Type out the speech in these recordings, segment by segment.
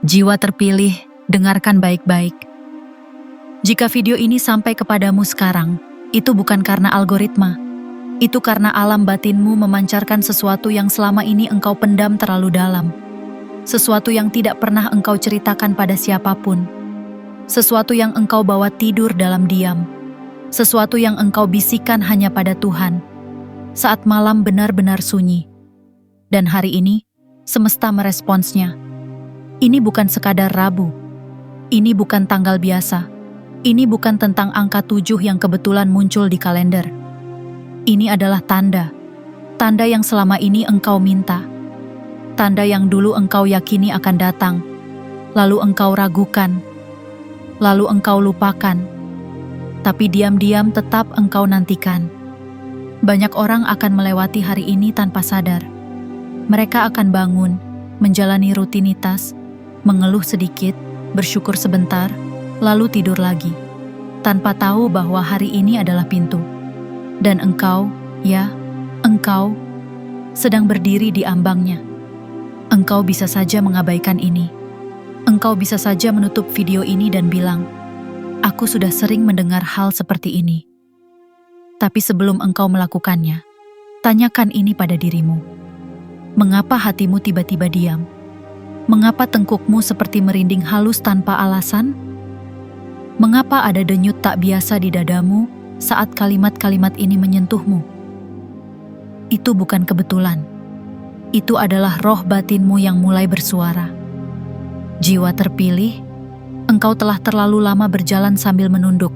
Jiwa terpilih, dengarkan baik-baik. Jika video ini sampai kepadamu sekarang, itu bukan karena algoritma. Itu karena alam batinmu memancarkan sesuatu yang selama ini engkau pendam terlalu dalam. Sesuatu yang tidak pernah engkau ceritakan pada siapapun. Sesuatu yang engkau bawa tidur dalam diam. Sesuatu yang engkau bisikan hanya pada Tuhan. Saat malam benar-benar sunyi. Dan hari ini, semesta meresponsnya. Ini bukan sekadar Rabu. Ini bukan tanggal biasa. Ini bukan tentang angka 7 yang kebetulan muncul di kalender. Ini adalah tanda. Tanda yang selama ini engkau minta. Tanda yang dulu engkau yakini akan datang. Lalu engkau ragukan. Lalu engkau lupakan. Tapi diam-diam tetap engkau nantikan. Banyak orang akan melewati hari ini tanpa sadar. Mereka akan bangun, menjalani rutinitas, mengeluh sedikit, bersyukur sebentar, lalu tidur lagi, tanpa tahu bahwa hari ini adalah pintu. Dan engkau, ya, engkau, sedang berdiri di ambangnya. Engkau bisa saja mengabaikan ini. Engkau bisa saja menutup video ini dan bilang, "Aku sudah sering mendengar hal seperti ini." Tapi sebelum engkau melakukannya, tanyakan ini pada dirimu. Mengapa hatimu tiba-tiba diam? Mengapa tengkukmu seperti merinding halus tanpa alasan? Mengapa ada denyut tak biasa di dadamu saat kalimat-kalimat ini menyentuhmu? Itu bukan kebetulan. Itu adalah roh batinmu yang mulai bersuara. Jiwa terpilih, engkau telah terlalu lama berjalan sambil menunduk.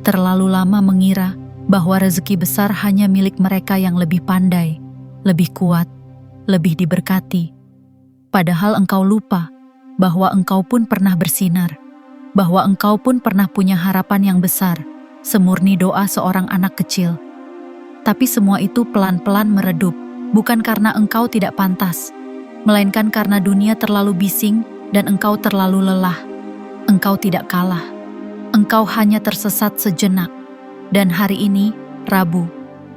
Terlalu lama mengira bahwa rezeki besar hanya milik mereka yang lebih pandai, lebih kuat, lebih diberkati. Padahal engkau lupa bahwa engkau pun pernah bersinar, bahwa engkau pun pernah punya harapan yang besar, semurni doa seorang anak kecil. Tapi semua itu pelan-pelan meredup, bukan karena engkau tidak pantas, melainkan karena dunia terlalu bising dan engkau terlalu lelah. Engkau tidak kalah, engkau hanya tersesat sejenak. Dan hari ini, Rabu,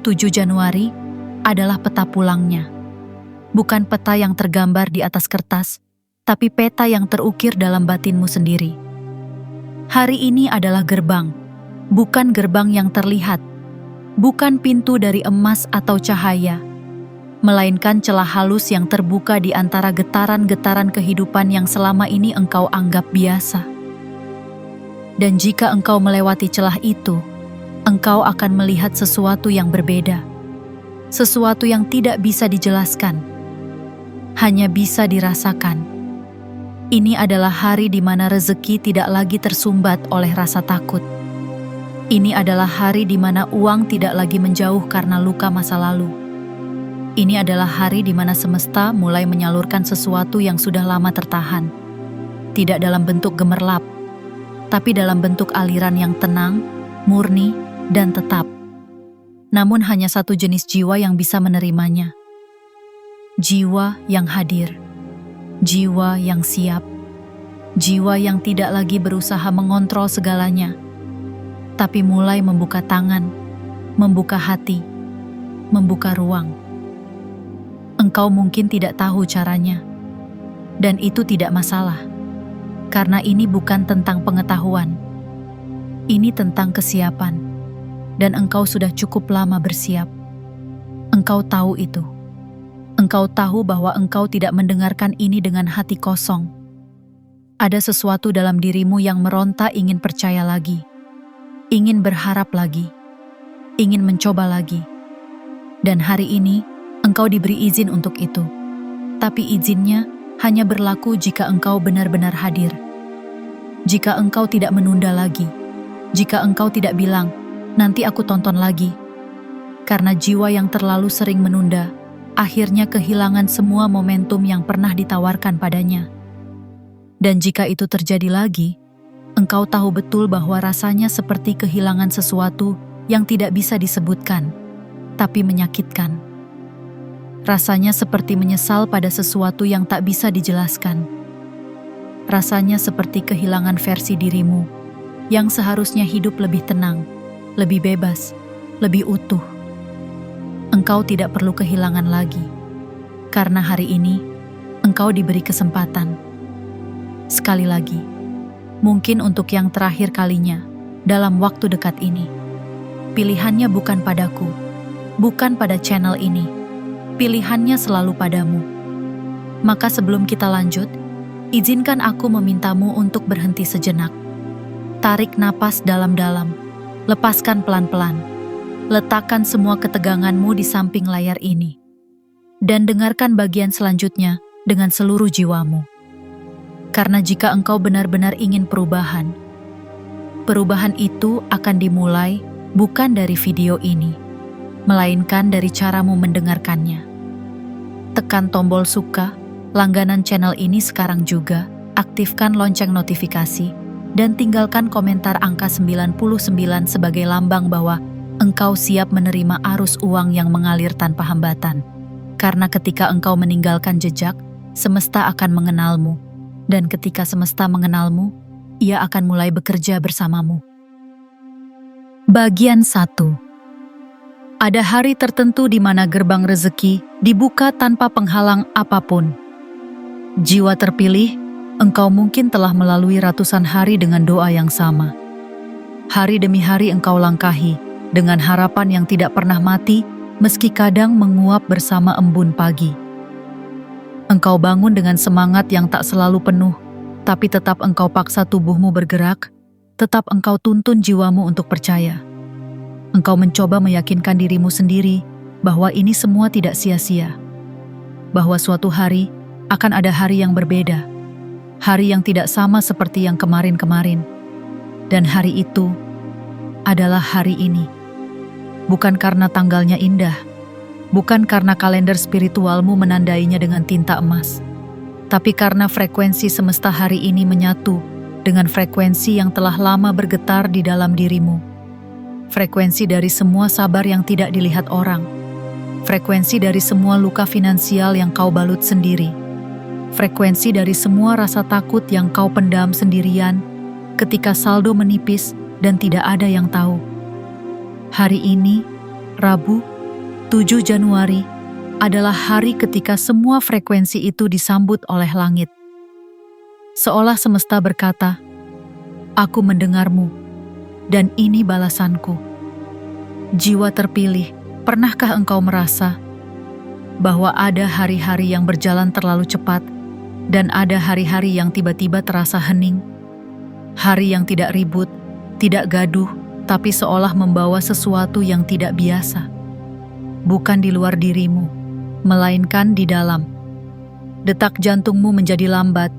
7 Januari, adalah peta pulangnya. Bukan peta yang tergambar di atas kertas, tapi peta yang terukir dalam batinmu sendiri. Hari ini adalah gerbang, bukan gerbang yang terlihat, bukan pintu dari emas atau cahaya, melainkan celah halus yang terbuka di antara getaran-getaran kehidupan yang selama ini engkau anggap biasa. Dan jika engkau melewati celah itu, engkau akan melihat sesuatu yang berbeda, sesuatu yang tidak bisa dijelaskan, hanya bisa dirasakan. Ini adalah hari di mana rezeki tidak lagi tersumbat oleh rasa takut. Ini adalah hari di mana uang tidak lagi menjauh karena luka masa lalu. Ini adalah hari di mana semesta mulai menyalurkan sesuatu yang sudah lama tertahan. Tidak dalam bentuk gemerlap, tapi dalam bentuk aliran yang tenang, murni, dan tetap. Namun hanya satu jenis jiwa yang bisa menerimanya. Jiwa yang hadir, jiwa yang siap, jiwa yang tidak lagi berusaha mengontrol segalanya, tapi mulai membuka tangan, membuka hati, membuka ruang. Engkau mungkin tidak tahu caranya, dan itu tidak masalah, karena ini bukan tentang pengetahuan, ini tentang kesiapan, dan engkau sudah cukup lama bersiap. Engkau tahu itu. Engkau tahu bahwa engkau tidak mendengarkan ini dengan hati kosong. Ada sesuatu dalam dirimu yang meronta ingin percaya lagi, ingin berharap lagi, ingin mencoba lagi. Dan hari ini, engkau diberi izin untuk itu. Tapi izinnya hanya berlaku jika engkau benar-benar hadir. Jika engkau tidak menunda lagi, jika engkau tidak bilang, "Nanti aku tonton lagi." Karena jiwa yang terlalu sering menunda, akhirnya kehilangan semua momentum yang pernah ditawarkan padanya. Dan jika itu terjadi lagi, engkau tahu betul bahwa rasanya seperti kehilangan sesuatu yang tidak bisa disebutkan, tapi menyakitkan. Rasanya seperti menyesal pada sesuatu yang tak bisa dijelaskan. Rasanya seperti kehilangan versi dirimu, yang seharusnya hidup lebih tenang, lebih bebas, lebih utuh. Engkau tidak perlu kehilangan lagi, karena hari ini engkau diberi kesempatan. Sekali lagi, mungkin untuk yang terakhir kalinya dalam waktu dekat ini. Pilihannya bukan padaku, bukan pada channel ini. Pilihannya selalu padamu. Maka sebelum kita lanjut, izinkan aku memintamu untuk berhenti sejenak. Tarik napas dalam-dalam, lepaskan pelan-pelan. Letakkan semua keteganganmu di samping layar ini. Dan dengarkan bagian selanjutnya dengan seluruh jiwamu. Karena jika engkau benar-benar ingin perubahan, perubahan itu akan dimulai bukan dari video ini, melainkan dari caramu mendengarkannya. Tekan tombol suka, langganan channel ini sekarang juga, aktifkan lonceng notifikasi, dan tinggalkan komentar angka 99 sebagai lambang bahwa engkau siap menerima arus uang yang mengalir tanpa hambatan. Karena ketika engkau meninggalkan jejak, semesta akan mengenalmu. Dan ketika semesta mengenalmu, ia akan mulai bekerja bersamamu. Bagian 1. Ada hari tertentu di mana gerbang rezeki dibuka tanpa penghalang apapun. Jiwa terpilih, engkau mungkin telah melalui ratusan hari dengan doa yang sama. Hari demi hari engkau langkahi dengan harapan yang tidak pernah mati, meski kadang menguap bersama embun pagi. Engkau bangun dengan semangat yang tak selalu penuh, tapi tetap engkau paksa tubuhmu bergerak, tetap engkau tuntun jiwamu untuk percaya. Engkau mencoba meyakinkan dirimu sendiri bahwa ini semua tidak sia-sia. Bahwa suatu hari akan ada hari yang berbeda, hari yang tidak sama seperti yang kemarin-kemarin. Dan hari itu adalah hari ini. Bukan karena tanggalnya indah, bukan karena kalender spiritualmu menandainya dengan tinta emas, tapi karena frekuensi semesta hari ini menyatu dengan frekuensi yang telah lama bergetar di dalam dirimu. Frekuensi dari semua sabar yang tidak dilihat orang, frekuensi dari semua luka finansial yang kau balut sendiri, frekuensi dari semua rasa takut yang kau pendam sendirian ketika saldo menipis dan tidak ada yang tahu. Hari ini, Rabu, 7 Januari, adalah hari ketika semua frekuensi itu disambut oleh langit. Seolah semesta berkata, "Aku mendengarmu, dan ini balasanku." Jiwa terpilih, pernahkah engkau merasa bahwa ada hari-hari yang berjalan terlalu cepat dan ada hari-hari yang tiba-tiba terasa hening? Hari yang tidak ribut, tidak gaduh, tapi seolah membawa sesuatu yang tidak biasa. Bukan di luar dirimu, melainkan di dalam. Detak jantungmu menjadi lambat,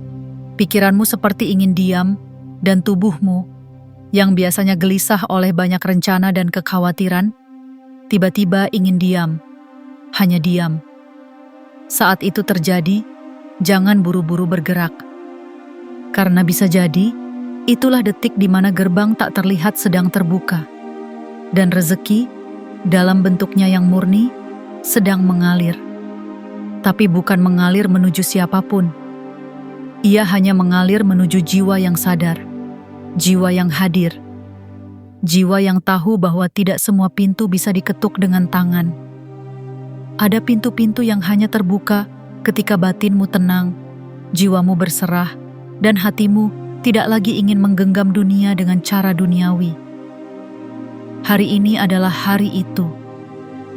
pikiranmu seperti ingin diam, dan tubuhmu, yang biasanya gelisah oleh banyak rencana dan kekhawatiran, tiba-tiba ingin diam, hanya diam. Saat itu terjadi, jangan buru-buru bergerak. Karena bisa jadi, itulah detik di mana gerbang tak terlihat sedang terbuka, dan rezeki, dalam bentuknya yang murni, sedang mengalir. Tapi bukan mengalir menuju siapapun. Ia hanya mengalir menuju jiwa yang sadar, jiwa yang hadir, jiwa yang tahu bahwa tidak semua pintu bisa diketuk dengan tangan. Ada pintu-pintu yang hanya terbuka ketika batinmu tenang, jiwamu berserah, dan hatimu tidak lagi ingin menggenggam dunia dengan cara duniawi. Hari ini adalah hari itu.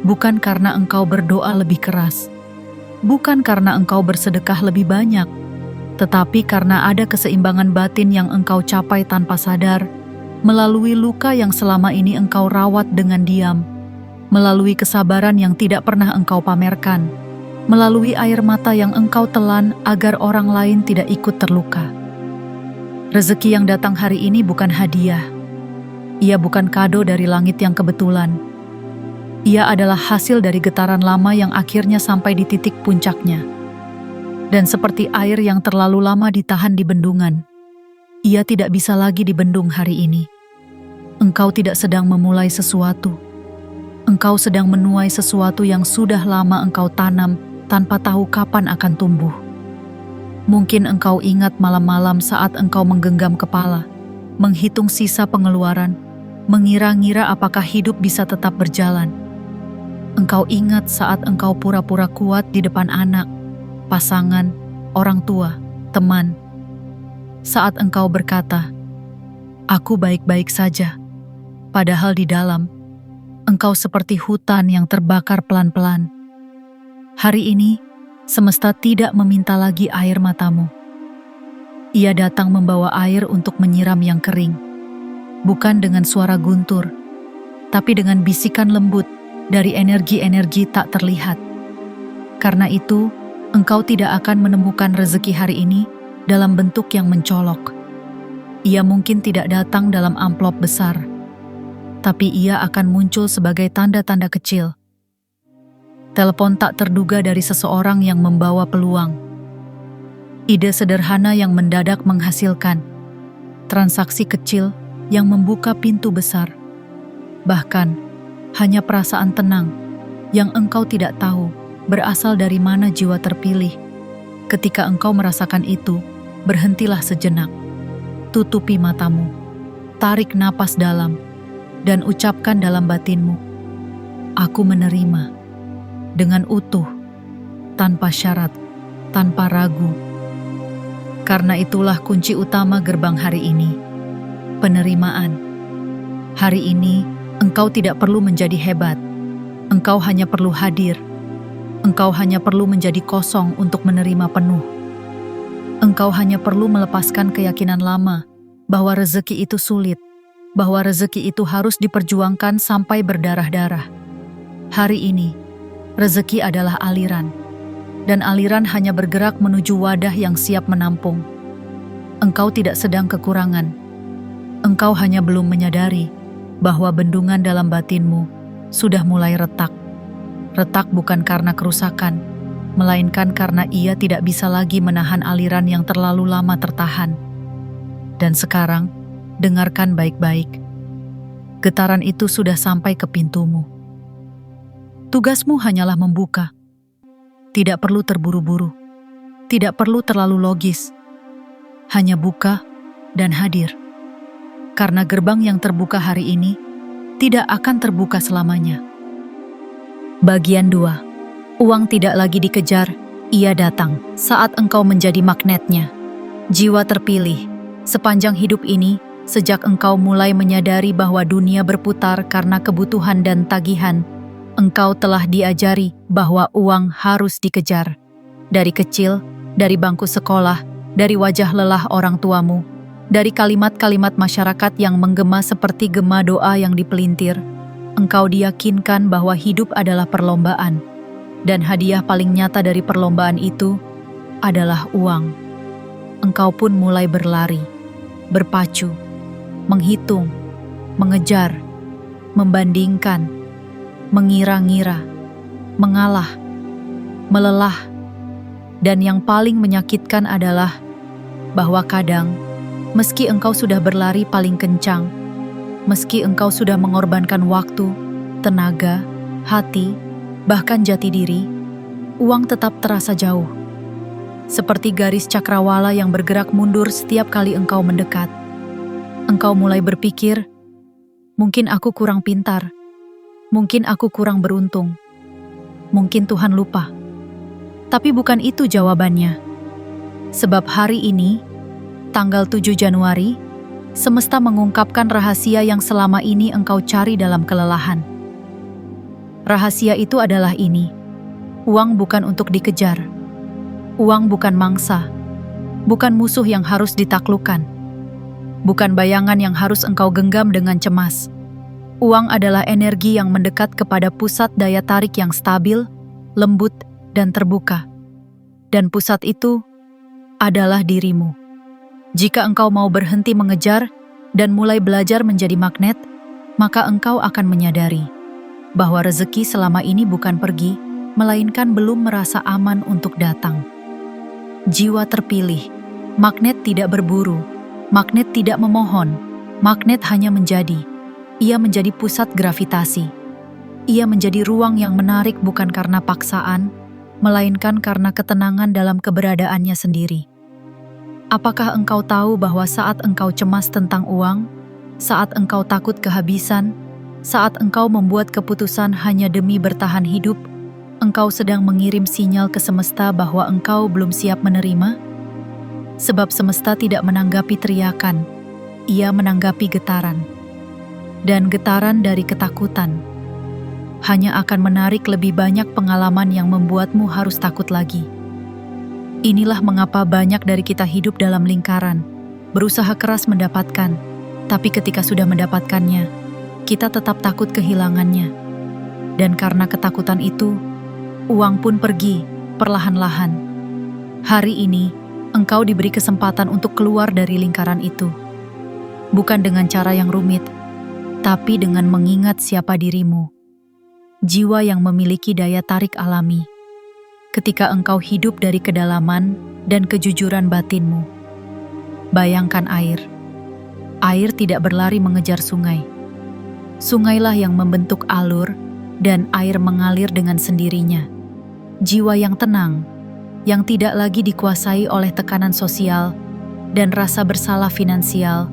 Bukan karena engkau berdoa lebih keras, bukan karena engkau bersedekah lebih banyak, tetapi karena ada keseimbangan batin yang engkau capai tanpa sadar, melalui luka yang selama ini engkau rawat dengan diam, melalui kesabaran yang tidak pernah engkau pamerkan, melalui air mata yang engkau telan agar orang lain tidak ikut terluka. Rezeki yang datang hari ini bukan hadiah. Ia bukan kado dari langit yang kebetulan. Ia adalah hasil dari getaran lama yang akhirnya sampai di titik puncaknya. Dan seperti air yang terlalu lama ditahan di bendungan, ia tidak bisa lagi dibendung hari ini. Engkau tidak sedang memulai sesuatu. Engkau sedang menuai sesuatu yang sudah lama engkau tanam tanpa tahu kapan akan tumbuh. Mungkin engkau ingat malam-malam saat engkau menggenggam kepala, menghitung sisa pengeluaran, mengira-ngira apakah hidup bisa tetap berjalan. Engkau ingat saat engkau pura-pura kuat di depan anak, pasangan, orang tua, teman. Saat engkau berkata, "Aku baik-baik saja," padahal di dalam, engkau seperti hutan yang terbakar pelan-pelan. Hari ini, semesta tidak meminta lagi air matamu. Ia datang membawa air untuk menyiram yang kering, bukan dengan suara guntur, tapi dengan bisikan lembut dari energi-energi tak terlihat. Karena itu, engkau tidak akan menemukan rezeki hari ini dalam bentuk yang mencolok. Ia mungkin tidak datang dalam amplop besar, tapi ia akan muncul sebagai tanda-tanda kecil. Telepon tak terduga dari seseorang yang membawa peluang. Ide sederhana yang mendadak menghasilkan. Transaksi kecil yang membuka pintu besar. Bahkan, hanya perasaan tenang yang engkau tidak tahu berasal dari mana jiwa terpilih. Ketika engkau merasakan itu, berhentilah sejenak. Tutupi matamu, tarik napas dalam, dan ucapkan dalam batinmu, "Aku menerima," dengan utuh, tanpa syarat, tanpa ragu. Karena itulah kunci utama gerbang hari ini, penerimaan. Hari ini, engkau tidak perlu menjadi hebat. Engkau hanya perlu hadir. Engkau hanya perlu menjadi kosong untuk menerima penuh. Engkau hanya perlu melepaskan keyakinan lama bahwa rezeki itu sulit, bahwa rezeki itu harus diperjuangkan sampai berdarah-darah. Hari ini, rezeki adalah aliran, dan aliran hanya bergerak menuju wadah yang siap menampung. Engkau tidak sedang kekurangan. Engkau hanya belum menyadari bahwa bendungan dalam batinmu sudah mulai retak. Retak bukan karena kerusakan, melainkan karena ia tidak bisa lagi menahan aliran yang terlalu lama tertahan. Dan sekarang, dengarkan baik-baik. Getaran itu sudah sampai ke pintumu. Tugasmu hanyalah membuka. Tidak perlu terburu-buru. Tidak perlu terlalu logis. Hanya buka dan hadir. Karena gerbang yang terbuka hari ini tidak akan terbuka selamanya. Bagian 2. Uang tidak lagi dikejar, ia datang saat engkau menjadi magnetnya. Jiwa terpilih, sepanjang hidup ini, sejak engkau mulai menyadari bahwa dunia berputar karena kebutuhan dan tagihan, engkau telah diajari bahwa uang harus dikejar. Dari kecil, dari bangku sekolah, dari wajah lelah orang tuamu, dari kalimat-kalimat masyarakat yang menggema seperti gema doa yang dipelintir, engkau diyakinkan bahwa hidup adalah perlombaan. Dan hadiah paling nyata dari perlombaan itu adalah uang. Engkau pun mulai berlari, berpacu, menghitung, mengejar, membandingkan, mengira-ngira, mengalah, melelah. Dan yang paling menyakitkan adalah bahwa kadang, meski engkau sudah berlari paling kencang, meski engkau sudah mengorbankan waktu, tenaga, hati, bahkan jati diri, uang tetap terasa jauh. Seperti garis cakrawala yang bergerak mundur setiap kali engkau mendekat. Engkau mulai berpikir, mungkin aku kurang pintar, mungkin aku kurang beruntung, mungkin Tuhan lupa. Tapi bukan itu jawabannya. Sebab hari ini, tanggal 7 Januari, semesta mengungkapkan rahasia yang selama ini engkau cari dalam kelelahan. Rahasia itu adalah ini: uang bukan untuk dikejar, uang bukan mangsa, bukan musuh yang harus ditaklukkan, bukan bayangan yang harus engkau genggam dengan cemas. Uang adalah energi yang mendekat kepada pusat daya tarik yang stabil, lembut, dan terbuka. Dan pusat itu adalah dirimu. Jika engkau mau berhenti mengejar dan mulai belajar menjadi magnet, maka engkau akan menyadari bahwa rezeki selama ini bukan pergi, melainkan belum merasa aman untuk datang. Jiwa terpilih, magnet tidak berburu, magnet tidak memohon, magnet hanya menjadi. Ia menjadi pusat gravitasi. Ia menjadi ruang yang menarik bukan karena paksaan, melainkan karena ketenangan dalam keberadaannya sendiri. Apakah engkau tahu bahwa saat engkau cemas tentang uang, saat engkau takut kehabisan, saat engkau membuat keputusan hanya demi bertahan hidup, engkau sedang mengirim sinyal ke semesta bahwa engkau belum siap menerima? Sebab semesta tidak menanggapi teriakan, ia menanggapi getaran. Dan getaran dari ketakutan hanya akan menarik lebih banyak pengalaman yang membuatmu harus takut lagi. Inilah mengapa banyak dari kita hidup dalam lingkaran, berusaha keras mendapatkan, tapi ketika sudah mendapatkannya, kita tetap takut kehilangannya. Dan karena ketakutan itu, uang pun pergi perlahan-lahan. Hari ini, engkau diberi kesempatan untuk keluar dari lingkaran itu. Bukan dengan cara yang rumit, tapi dengan mengingat siapa dirimu. Jiwa yang memiliki daya tarik alami. Ketika engkau hidup dari kedalaman dan kejujuran batinmu. Bayangkan air. Air tidak berlari mengejar sungai. Sungailah yang membentuk alur dan air mengalir dengan sendirinya. Jiwa yang tenang, yang tidak lagi dikuasai oleh tekanan sosial dan rasa bersalah finansial,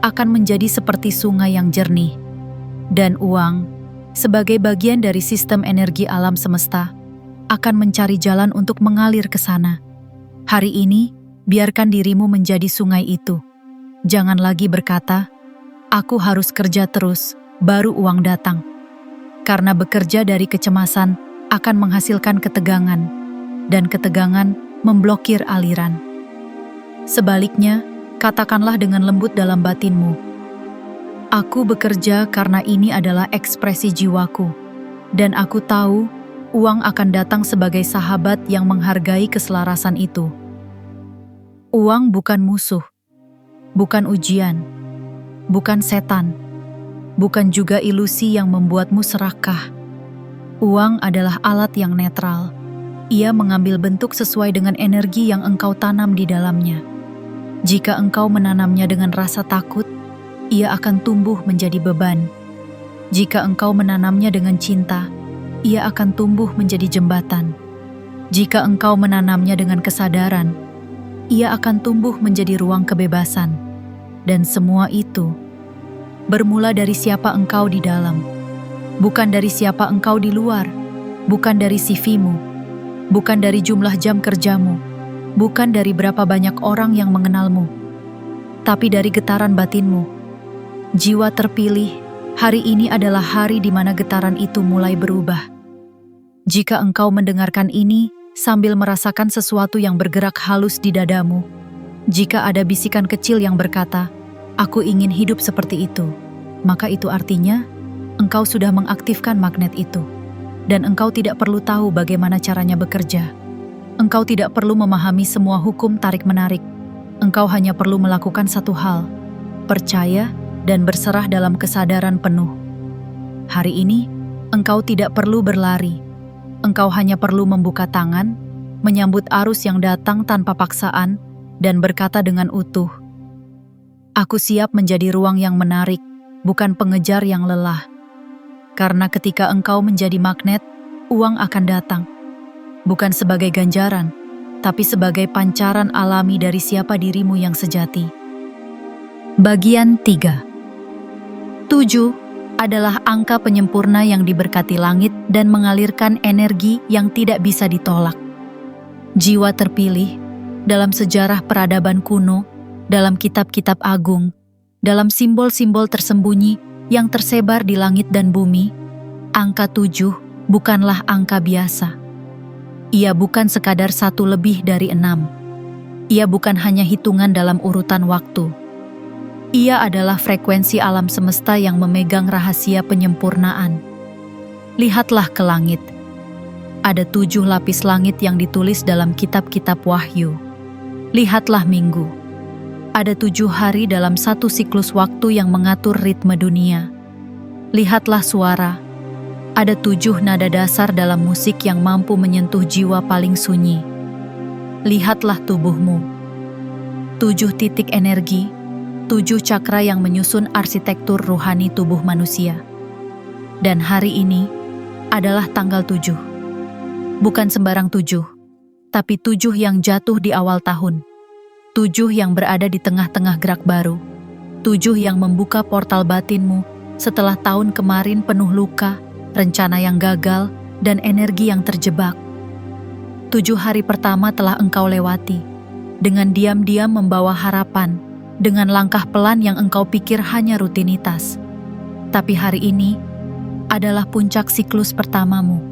akan menjadi seperti sungai yang jernih. Dan uang, sebagai bagian dari sistem energi alam semesta, akan mencari jalan untuk mengalir ke sana. Hari ini, biarkan dirimu menjadi sungai itu. Jangan lagi berkata, "Aku harus kerja terus, baru uang datang." Karena bekerja dari kecemasan akan menghasilkan ketegangan, dan ketegangan memblokir aliran. Sebaliknya, katakanlah dengan lembut dalam batinmu, "Aku bekerja karena ini adalah ekspresi jiwaku, dan aku tahu uang akan datang sebagai sahabat yang menghargai keselarasan itu." Uang bukan musuh, bukan ujian, bukan setan, bukan juga ilusi yang membuatmu serakah. Uang adalah alat yang netral. Ia mengambil bentuk sesuai dengan energi yang engkau tanam di dalamnya. Jika engkau menanamnya dengan rasa takut, ia akan tumbuh menjadi beban. Jika engkau menanamnya dengan cinta, ia akan tumbuh menjadi jembatan. Jika engkau menanamnya dengan kesadaran, ia akan tumbuh menjadi ruang kebebasan. Dan semua itu bermula dari siapa engkau di dalam, bukan dari siapa engkau di luar, bukan dari CV-mu, bukan dari jumlah jam kerjamu, bukan dari berapa banyak orang yang mengenalmu, tapi dari getaran batinmu. Jiwa terpilih, hari ini adalah hari di mana getaran itu mulai berubah. Jika engkau mendengarkan ini sambil merasakan sesuatu yang bergerak halus di dadamu, jika ada bisikan kecil yang berkata, "Aku ingin hidup seperti itu," maka itu artinya engkau sudah mengaktifkan magnet itu. Dan engkau tidak perlu tahu bagaimana caranya bekerja. Engkau tidak perlu memahami semua hukum tarik-menarik. Engkau hanya perlu melakukan satu hal, percaya dan berserah dalam kesadaran penuh. Hari ini, engkau tidak perlu berlari. Engkau hanya perlu membuka tangan, menyambut arus yang datang tanpa paksaan, dan berkata dengan utuh, "Aku siap menjadi ruang yang menarik, bukan pengejar yang lelah." Karena ketika engkau menjadi magnet, uang akan datang. Bukan sebagai ganjaran, tapi sebagai pancaran alami dari siapa dirimu yang sejati. Bagian 3. 7 adalah angka penyempurna yang diberkati langit dan mengalirkan energi yang tidak bisa ditolak. Jiwa terpilih dalam sejarah peradaban kuno, dalam kitab-kitab agung, dalam simbol-simbol tersembunyi yang tersebar di langit dan bumi, angka 7 bukanlah angka biasa. Ia bukan sekadar satu lebih dari 6. Ia bukan hanya hitungan dalam urutan waktu. Ia adalah frekuensi alam semesta yang memegang rahasia penyempurnaan. Lihatlah ke langit. Ada 7 lapis langit yang ditulis dalam kitab-kitab wahyu. Lihatlah minggu. Ada 7 hari dalam satu siklus waktu yang mengatur ritme dunia. Lihatlah suara. Ada 7 nada dasar dalam musik yang mampu menyentuh jiwa paling sunyi. Lihatlah tubuhmu. 7 titik energi, 7 cakra yang menyusun arsitektur rohani tubuh manusia. Dan hari ini adalah tanggal 7. Bukan sembarang 7, tapi 7 yang jatuh di awal tahun. 7 yang berada di tengah-tengah gerak baru. 7 yang membuka portal batinmu setelah tahun kemarin penuh luka, rencana yang gagal, dan energi yang terjebak. 7 hari pertama telah engkau lewati. dengan diam-diam membawa harapan, dengan langkah pelan yang engkau pikir hanya rutinitas. Tapi hari ini adalah puncak siklus pertamamu.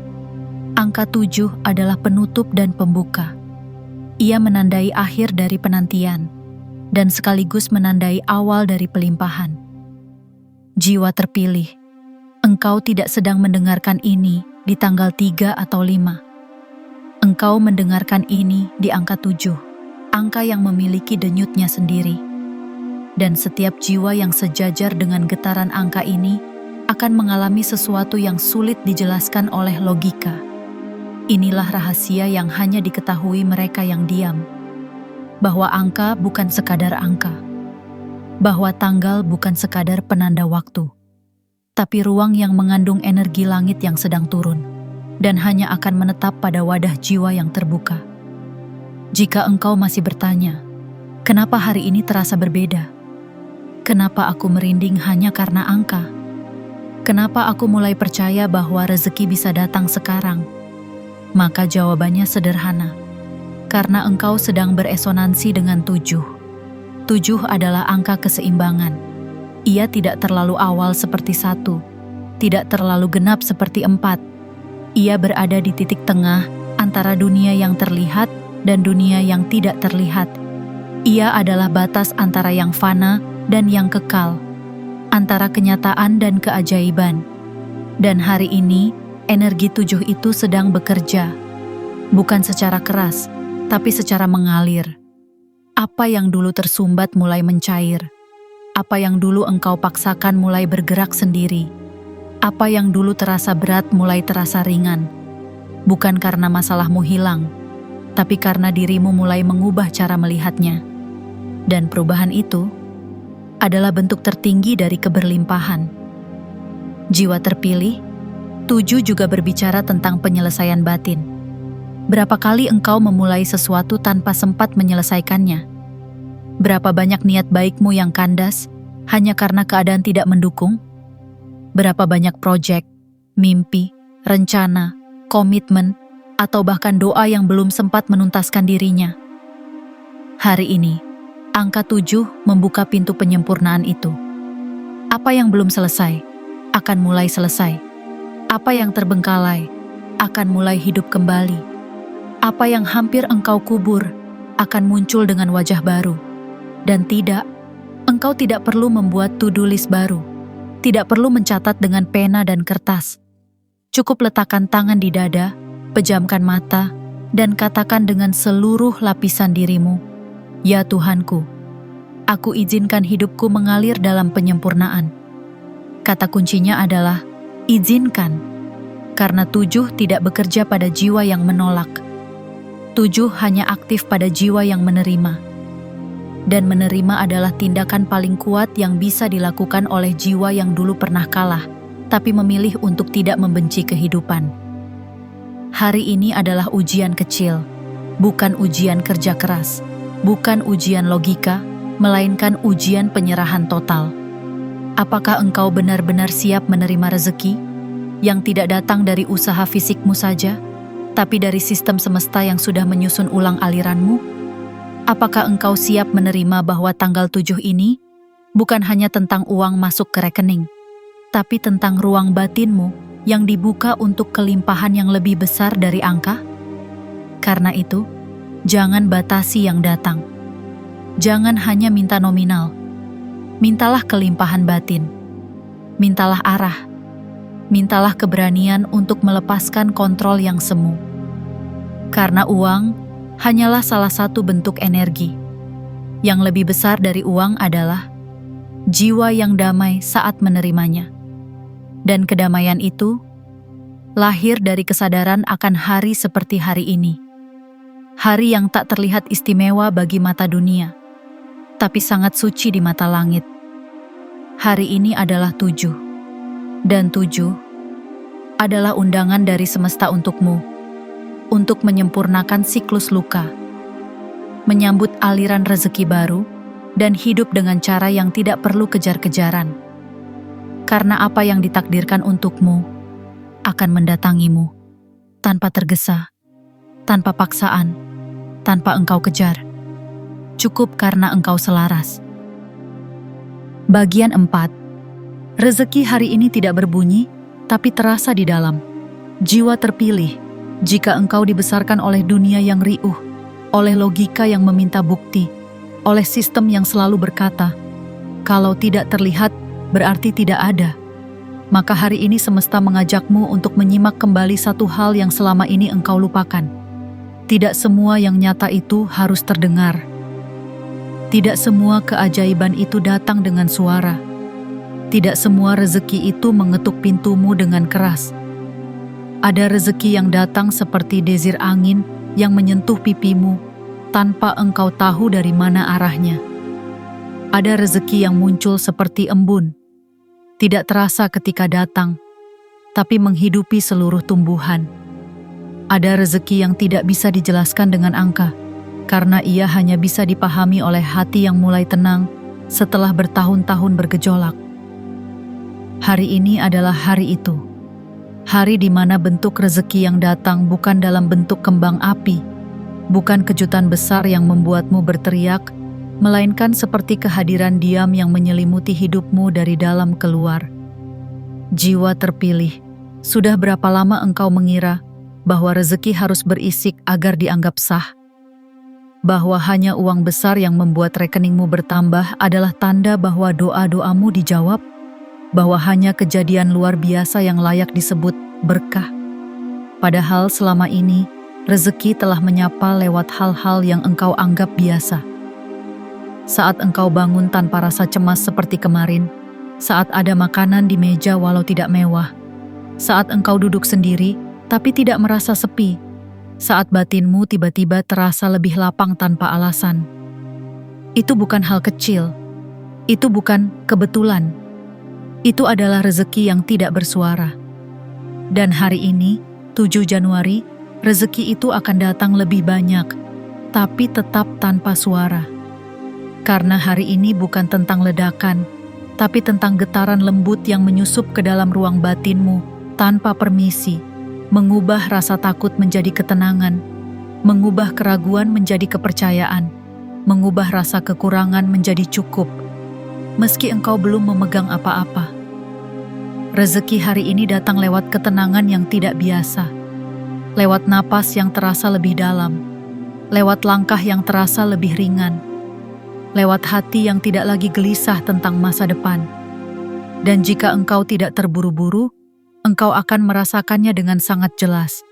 Angka 7 adalah penutup dan pembuka. Ia menandai akhir dari penantian, dan sekaligus menandai awal dari pelimpahan. Jiwa terpilih, engkau tidak sedang mendengarkan ini di tanggal 3 atau 5. Engkau mendengarkan ini di angka 7, angka yang memiliki denyutnya sendiri. Dan setiap jiwa yang sejajar dengan getaran angka ini akan mengalami sesuatu yang sulit dijelaskan oleh logika. Inilah rahasia yang hanya diketahui mereka yang diam. Bahwa angka bukan sekadar angka. Bahwa tanggal bukan sekadar penanda waktu. Tapi ruang yang mengandung energi langit yang sedang turun, dan hanya akan menetap pada wadah jiwa yang terbuka. Jika engkau masih bertanya, kenapa hari ini terasa berbeda? Kenapa aku merinding hanya karena angka? Kenapa aku mulai percaya bahwa rezeki bisa datang sekarang? Maka jawabannya sederhana. Karena engkau sedang beresonansi dengan 7. 7 adalah angka keseimbangan. Ia tidak terlalu awal seperti 1, tidak terlalu genap seperti 4. Ia berada di titik tengah antara dunia yang terlihat dan dunia yang tidak terlihat. Ia adalah batas antara yang fana dan yang kekal, antara kenyataan dan keajaiban. Dan hari ini, energi 7 itu sedang bekerja, bukan secara keras, tapi secara mengalir. Apa yang dulu tersumbat mulai mencair. Apa yang dulu engkau paksakan mulai bergerak sendiri. Apa yang dulu terasa berat mulai terasa ringan. Bukan karena masalahmu hilang, tapi karena dirimu mulai mengubah cara melihatnya. Dan perubahan itu adalah bentuk tertinggi dari keberlimpahan. Jiwa terpilih, 7 juga berbicara tentang penyelesaian batin. Berapa kali engkau memulai sesuatu tanpa sempat menyelesaikannya? Berapa banyak niat baikmu yang kandas hanya karena keadaan tidak mendukung? Berapa banyak proyek, mimpi, rencana, komitmen, atau bahkan doa yang belum sempat menuntaskan dirinya? Hari ini, angka 7 membuka pintu penyempurnaan itu. Apa yang belum selesai akan mulai selesai. Apa yang terbengkalai akan mulai hidup kembali. Apa yang hampir engkau kubur akan muncul dengan wajah baru. Dan tidak, engkau tidak perlu membuat to-do list baru. Tidak perlu mencatat dengan pena dan kertas. Cukup letakkan tangan di dada, pejamkan mata, dan katakan dengan seluruh lapisan dirimu, "Ya Tuhanku, aku izinkan hidupku mengalir dalam penyempurnaan." Kata kuncinya adalah izinkan, karena 7 tidak bekerja pada jiwa yang menolak. 7 hanya aktif pada jiwa yang menerima. Dan menerima adalah tindakan paling kuat yang bisa dilakukan oleh jiwa yang dulu pernah kalah, tapi memilih untuk tidak membenci kehidupan. Hari ini adalah ujian kecil, bukan ujian kerja keras, bukan ujian logika, melainkan ujian penyerahan total. Apakah engkau benar-benar siap menerima rezeki yang tidak datang dari usaha fisikmu saja, tapi dari sistem semesta yang sudah menyusun ulang aliranmu? Apakah engkau siap menerima bahwa tanggal 7 ini bukan hanya tentang uang masuk ke rekening, tapi tentang ruang batinmu yang dibuka untuk kelimpahan yang lebih besar dari angka? Karena itu, jangan batasi yang datang. Jangan hanya minta nominal. Mintalah kelimpahan batin. Mintalah arah. Mintalah keberanian untuk melepaskan kontrol yang semu. Karena uang hanyalah salah satu bentuk energi. Yang lebih besar dari uang adalah jiwa yang damai saat menerimanya. Dan kedamaian itu lahir dari kesadaran akan hari seperti hari ini. Hari yang tak terlihat istimewa bagi mata dunia, tapi sangat suci di mata langit. Hari ini adalah 7. Dan 7 adalah undangan dari semesta untukmu. Untuk menyempurnakan siklus luka, menyambut aliran rezeki baru, dan hidup dengan cara yang tidak perlu kejar-kejaran. Karena apa yang ditakdirkan untukmu akan mendatangimu, tanpa tergesa, tanpa paksaan, tanpa engkau kejar. cukup karena engkau selaras. Bagian 4. Rezeki hari ini tidak berbunyi, tapi terasa di dalam. Jiwa terpilih, jika engkau dibesarkan oleh dunia yang riuh, oleh logika yang meminta bukti, oleh sistem yang selalu berkata, kalau tidak terlihat, berarti tidak ada. Maka hari ini semesta mengajakmu untuk menyimak kembali satu hal yang selama ini engkau lupakan. Tidak semua yang nyata itu harus terdengar. Tidak semua keajaiban itu datang dengan suara. Tidak semua rezeki itu mengetuk pintumu dengan keras. Ada rezeki yang datang seperti desir angin yang menyentuh pipimu tanpa engkau tahu dari mana arahnya. Ada rezeki yang muncul seperti embun, tidak terasa ketika datang, tapi menghidupi seluruh tumbuhan. Ada rezeki yang tidak bisa dijelaskan dengan angka, karena ia hanya bisa dipahami oleh hati yang mulai tenang setelah bertahun-tahun bergejolak. Hari ini adalah hari itu. Hari di mana bentuk rezeki yang datang bukan dalam bentuk kembang api, bukan kejutan besar yang membuatmu berteriak, melainkan seperti kehadiran diam yang menyelimuti hidupmu dari dalam keluar. Jiwa terpilih, sudah berapa lama engkau mengira bahwa rezeki harus berisik agar dianggap sah? Bahwa hanya uang besar yang membuat rekeningmu bertambah adalah tanda bahwa doa-doamu dijawab? Bahwa hanya kejadian luar biasa yang layak disebut berkah? Padahal selama ini, rezeki telah menyapa lewat hal-hal yang engkau anggap biasa. Saat engkau bangun tanpa rasa cemas seperti kemarin, saat ada makanan di meja walau tidak mewah, saat engkau duduk sendiri tapi tidak merasa sepi, saat batinmu tiba-tiba terasa lebih lapang tanpa alasan. Itu bukan hal kecil, itu bukan kebetulan. Itu adalah rezeki yang tidak bersuara. Dan hari ini, 7 Januari, rezeki itu akan datang lebih banyak, tapi tetap tanpa suara. Karena hari ini bukan tentang ledakan, tapi tentang getaran lembut yang menyusup ke dalam ruang batinmu tanpa permisi, mengubah rasa takut menjadi ketenangan, mengubah keraguan menjadi kepercayaan, mengubah rasa kekurangan menjadi cukup, meski engkau belum memegang apa-apa. Rezeki hari ini datang lewat ketenangan yang tidak biasa, lewat napas yang terasa lebih dalam, lewat langkah yang terasa lebih ringan, lewat hati yang tidak lagi gelisah tentang masa depan. Dan jika engkau tidak terburu-buru, engkau akan merasakannya dengan sangat jelas.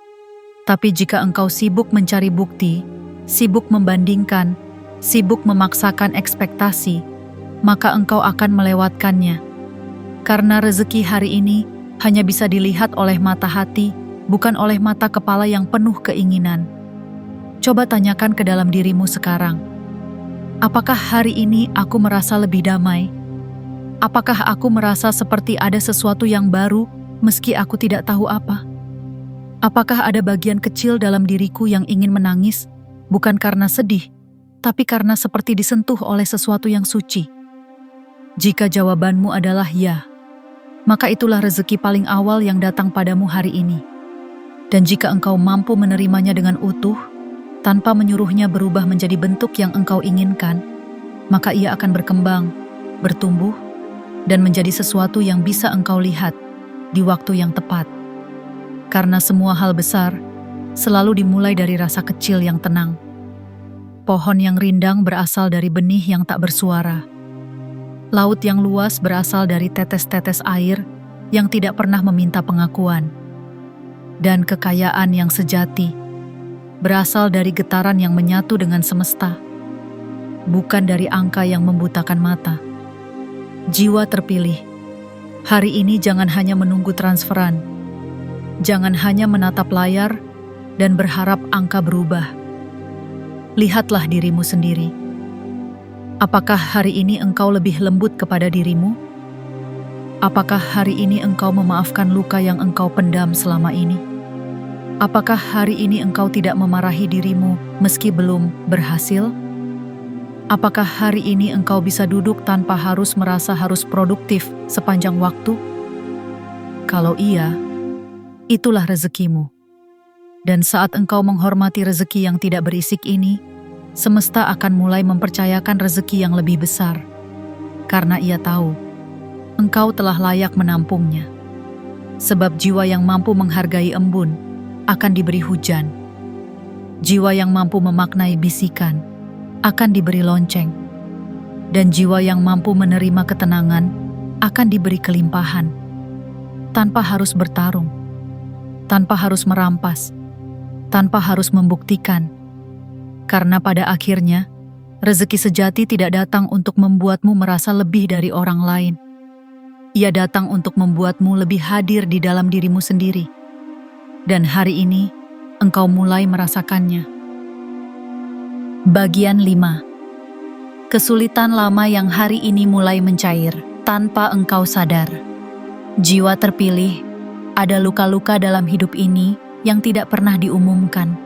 Tapi jika engkau sibuk mencari bukti, sibuk membandingkan, sibuk memaksakan ekspektasi, maka engkau akan melewatkannya. Karena rezeki hari ini hanya bisa dilihat oleh mata hati, bukan oleh mata kepala yang penuh keinginan. Coba tanyakan ke dalam dirimu sekarang. Apakah hari ini aku merasa lebih damai? Apakah aku merasa seperti ada sesuatu yang baru meski aku tidak tahu apa? Apakah ada bagian kecil dalam diriku yang ingin menangis, bukan karena sedih, tapi karena seperti disentuh oleh sesuatu yang suci? Jika jawabanmu adalah ya, maka itulah rezeki paling awal yang datang padamu hari ini. Dan jika engkau mampu menerimanya dengan utuh, tanpa menyuruhnya berubah menjadi bentuk yang engkau inginkan, maka ia akan berkembang, bertumbuh, dan menjadi sesuatu yang bisa engkau lihat di waktu yang tepat. Karena semua hal besar selalu dimulai dari rasa kecil yang tenang. Pohon yang rindang berasal dari benih yang tak bersuara. Laut yang luas berasal dari tetes-tetes air yang tidak pernah meminta pengakuan. Dan kekayaan yang sejati berasal dari getaran yang menyatu dengan semesta, bukan dari angka yang membutakan mata. Jiwa terpilih, hari ini jangan hanya menunggu transferan, jangan hanya menatap layar dan berharap angka berubah. Lihatlah dirimu sendiri. Apakah hari ini engkau lebih lembut kepada dirimu? Apakah hari ini engkau memaafkan luka yang engkau pendam selama ini? Apakah hari ini engkau tidak memarahi dirimu meski belum berhasil? Apakah hari ini engkau bisa duduk tanpa harus merasa harus produktif sepanjang waktu? Kalau iya, itulah rezekimu. Dan saat engkau menghormati rezeki yang tidak berisik ini, semesta akan mulai mempercayakan rezeki yang lebih besar. Karena ia tahu, engkau telah layak menampungnya. Sebab jiwa yang mampu menghargai embun akan diberi hujan. Jiwa yang mampu memaknai bisikan akan diberi lonceng. Dan jiwa yang mampu menerima ketenangan akan diberi kelimpahan. Tanpa harus bertarung, tanpa harus merampas, tanpa harus membuktikan. Karena pada akhirnya, rezeki sejati tidak datang untuk membuatmu merasa lebih dari orang lain. Ia datang untuk membuatmu lebih hadir di dalam dirimu sendiri. Dan hari ini, engkau mulai merasakannya. Bagian 5. Kesulitan lama yang hari ini mulai mencair tanpa engkau sadar. Jiwa terpilih, ada luka-luka dalam hidup ini yang tidak pernah diumumkan.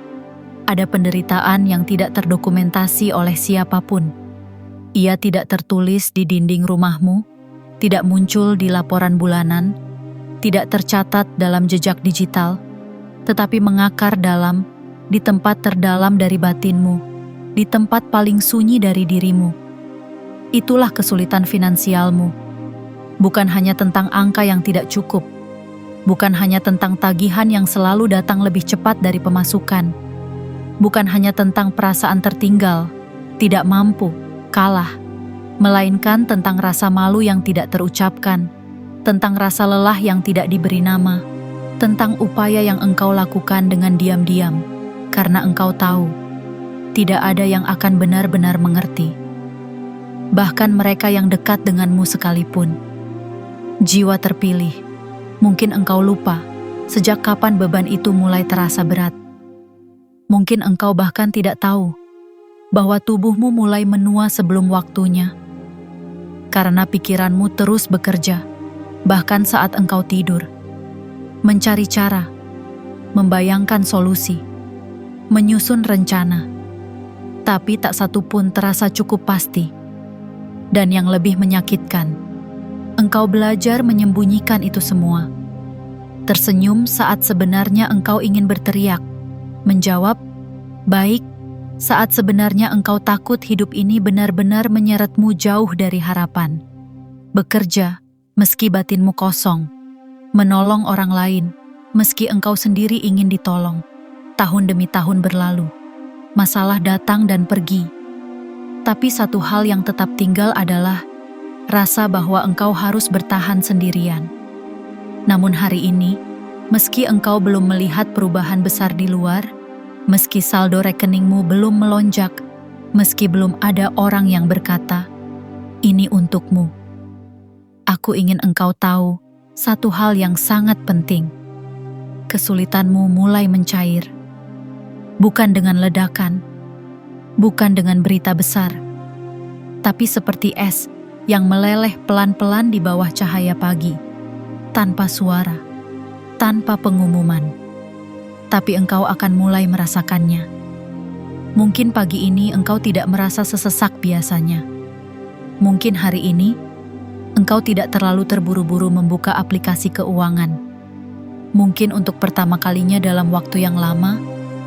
Ada penderitaan yang tidak terdokumentasi oleh siapapun. Ia tidak tertulis di dinding rumahmu, tidak muncul di laporan bulanan, tidak tercatat dalam jejak digital, tetapi mengakar dalam, di tempat terdalam dari batinmu, di tempat paling sunyi dari dirimu. Itulah kesulitan finansialmu. Bukan hanya tentang angka yang tidak cukup, bukan hanya tentang tagihan yang selalu datang lebih cepat dari pemasukan, bukan hanya tentang perasaan tertinggal, tidak mampu, kalah, melainkan tentang rasa malu yang tidak terucapkan, tentang rasa lelah yang tidak diberi nama, tentang upaya yang engkau lakukan dengan diam-diam, karena engkau tahu, tidak ada yang akan benar-benar mengerti. Bahkan mereka yang dekat denganmu sekalipun. Jiwa terpilih, mungkin engkau lupa sejak kapan beban itu mulai terasa berat. Mungkin engkau bahkan tidak tahu bahwa tubuhmu mulai menua sebelum waktunya. Karena pikiranmu terus bekerja, bahkan saat engkau tidur. Mencari cara, membayangkan solusi, menyusun rencana. Tapi tak satu pun terasa cukup pasti. Dan yang lebih menyakitkan, engkau belajar menyembunyikan itu semua. Tersenyum saat sebenarnya engkau ingin berteriak, menjawab, baik, saat sebenarnya engkau takut hidup ini benar-benar menyeretmu jauh dari harapan. Bekerja, meski batinmu kosong. Menolong orang lain, meski engkau sendiri ingin ditolong. Tahun demi tahun berlalu. Masalah datang dan pergi. Tapi satu hal yang tetap tinggal adalah rasa bahwa engkau harus bertahan sendirian. Namun hari ini, meski engkau belum melihat perubahan besar di luar, meski saldo rekeningmu belum melonjak, meski belum ada orang yang berkata, "Ini untukmu." Aku ingin engkau tahu satu hal yang sangat penting. Kesulitanmu mulai mencair. Bukan dengan ledakan, bukan dengan berita besar, tapi seperti es yang meleleh pelan-pelan di bawah cahaya pagi, tanpa suara, tanpa pengumuman. Tapi engkau akan mulai merasakannya. Mungkin pagi ini engkau tidak merasa sesesak biasanya. Mungkin hari ini, engkau tidak terlalu terburu-buru membuka aplikasi keuangan. Mungkin untuk pertama kalinya dalam waktu yang lama,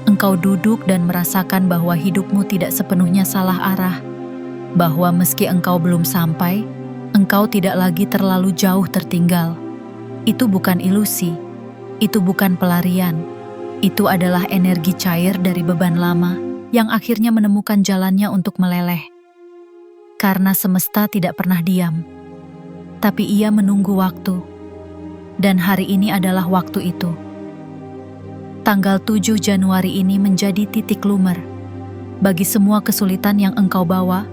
engkau duduk dan merasakan bahwa hidupmu tidak sepenuhnya salah arah. Bahwa meski engkau belum sampai, engkau tidak lagi terlalu jauh tertinggal. Itu bukan ilusi, itu bukan pelarian. Itu adalah energi cair dari beban lama yang akhirnya menemukan jalannya untuk meleleh. Karena semesta tidak pernah diam, tapi ia menunggu waktu. Dan hari ini adalah waktu itu. Tanggal 7 Januari ini menjadi titik lumer bagi semua kesulitan yang engkau bawa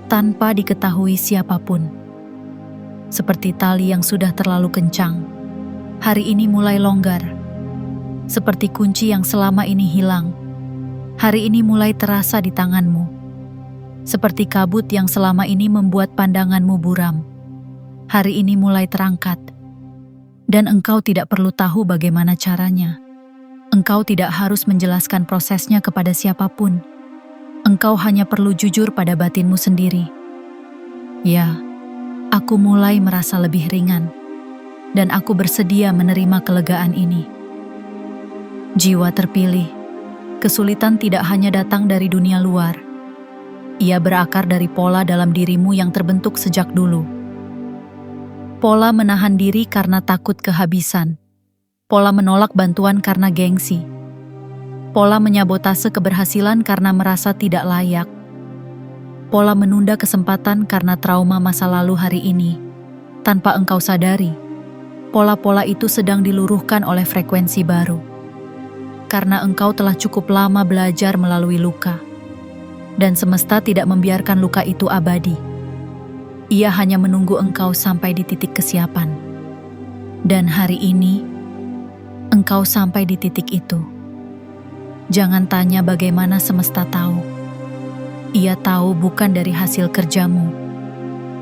tanpa diketahui siapapun. Seperti tali yang sudah terlalu kencang, hari ini mulai longgar. Seperti kunci yang selama ini hilang, hari ini mulai terasa di tanganmu. Seperti kabut yang selama ini membuat pandanganmu buram, hari ini mulai terangkat. Dan engkau tidak perlu tahu bagaimana caranya. Engkau tidak harus menjelaskan prosesnya kepada siapapun. Engkau hanya perlu jujur pada batinmu sendiri. Ya, aku mulai merasa lebih ringan, dan aku bersedia menerima kelegaan ini. Jiwa terpilih, kesulitan tidak hanya datang dari dunia luar, Ia berakar dari pola dalam dirimu yang terbentuk sejak dulu. Pola menahan diri karena takut kehabisan. Pola menolak bantuan karena gengsi. Pola menyabotase keberhasilan karena merasa tidak layak. Pola menunda kesempatan karena trauma masa lalu hari ini. Tanpa engkau sadari, pola-pola itu sedang diluruhkan oleh frekuensi baru. Karena engkau telah cukup lama belajar melalui luka. Dan semesta tidak membiarkan luka itu abadi. Ia hanya menunggu engkau sampai di titik kesiapan. Dan hari ini, engkau sampai di titik itu. Jangan tanya bagaimana semesta tahu. Ia tahu bukan dari hasil kerjamu,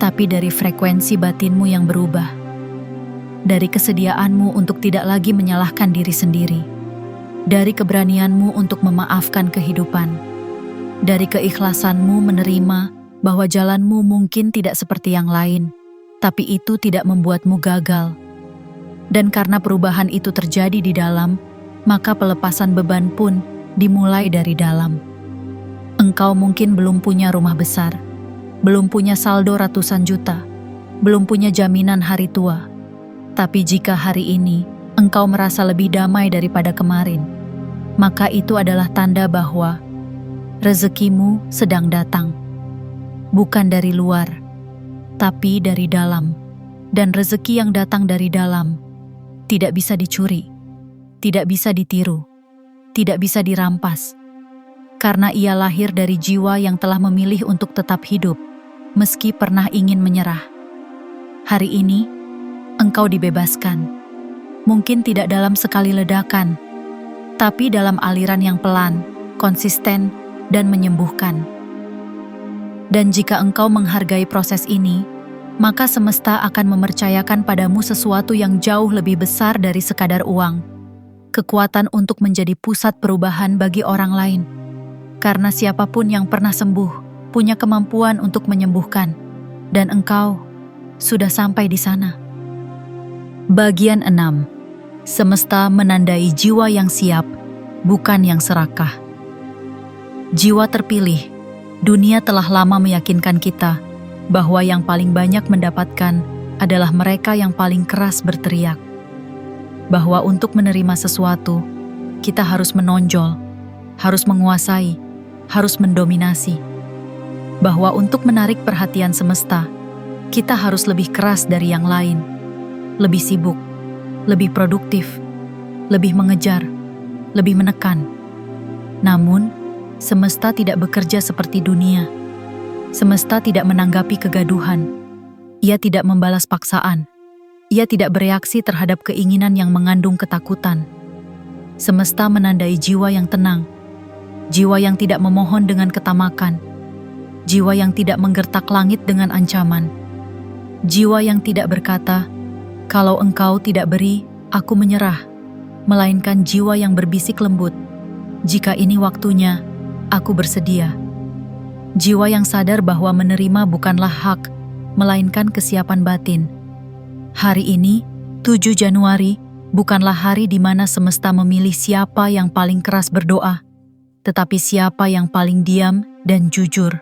tapi dari frekuensi batinmu yang berubah. Dari kesediaanmu untuk tidak lagi menyalahkan diri sendiri. Dari keberanianmu untuk memaafkan kehidupan. Dari keikhlasanmu menerima bahwa jalanmu mungkin tidak seperti yang lain, tapi itu tidak membuatmu gagal. Dan karena perubahan itu terjadi di dalam, maka pelepasan beban pun dimulai dari dalam. Engkau mungkin belum punya rumah besar, belum punya saldo ratusan juta, belum punya jaminan hari tua. Tapi jika hari ini engkau merasa lebih damai daripada kemarin, maka itu adalah tanda bahwa rezekimu sedang datang. Bukan dari luar, tapi dari dalam. Dan rezeki yang datang dari dalam tidak bisa dicuri, tidak bisa ditiru, tidak bisa dirampas. Karena ia lahir dari jiwa yang telah memilih untuk tetap hidup, meski pernah ingin menyerah. Hari ini, engkau dibebaskan. Mungkin tidak dalam sekali ledakan, tapi dalam aliran yang pelan, konsisten, dan menyembuhkan. Dan jika engkau menghargai proses ini, maka semesta akan mempercayakan padamu sesuatu yang jauh lebih besar dari sekadar uang. Kekuatan untuk menjadi pusat perubahan bagi orang lain. Karena siapapun yang pernah sembuh, punya kemampuan untuk menyembuhkan. Dan engkau sudah sampai di sana. Bagian 6. Semesta menandai jiwa yang siap, bukan yang serakah. Jiwa terpilih, dunia telah lama meyakinkan kita bahwa yang paling banyak mendapatkan adalah mereka yang paling keras berteriak. Bahwa untuk menerima sesuatu, kita harus menonjol, harus menguasai, harus mendominasi. Bahwa untuk menarik perhatian semesta, kita harus lebih keras dari yang lain, lebih sibuk, lebih produktif, lebih mengejar, lebih menekan. Namun, semesta tidak bekerja seperti dunia. Semesta tidak menanggapi kegaduhan. Ia tidak membalas paksaan. Ia tidak bereaksi terhadap keinginan yang mengandung ketakutan. Semesta menandai jiwa yang tenang. Jiwa yang tidak memohon dengan ketamakan. Jiwa yang tidak menggertak langit dengan ancaman. Jiwa yang tidak berkata, "Kalau engkau tidak beri, aku menyerah." Melainkan jiwa yang berbisik lembut, "Jika ini waktunya, aku bersedia." Jiwa yang sadar bahwa menerima bukanlah hak, melainkan kesiapan batin. Hari ini, 7 Januari, bukanlah hari di mana semesta memilih siapa yang paling keras berdoa, tetapi siapa yang paling diam dan jujur.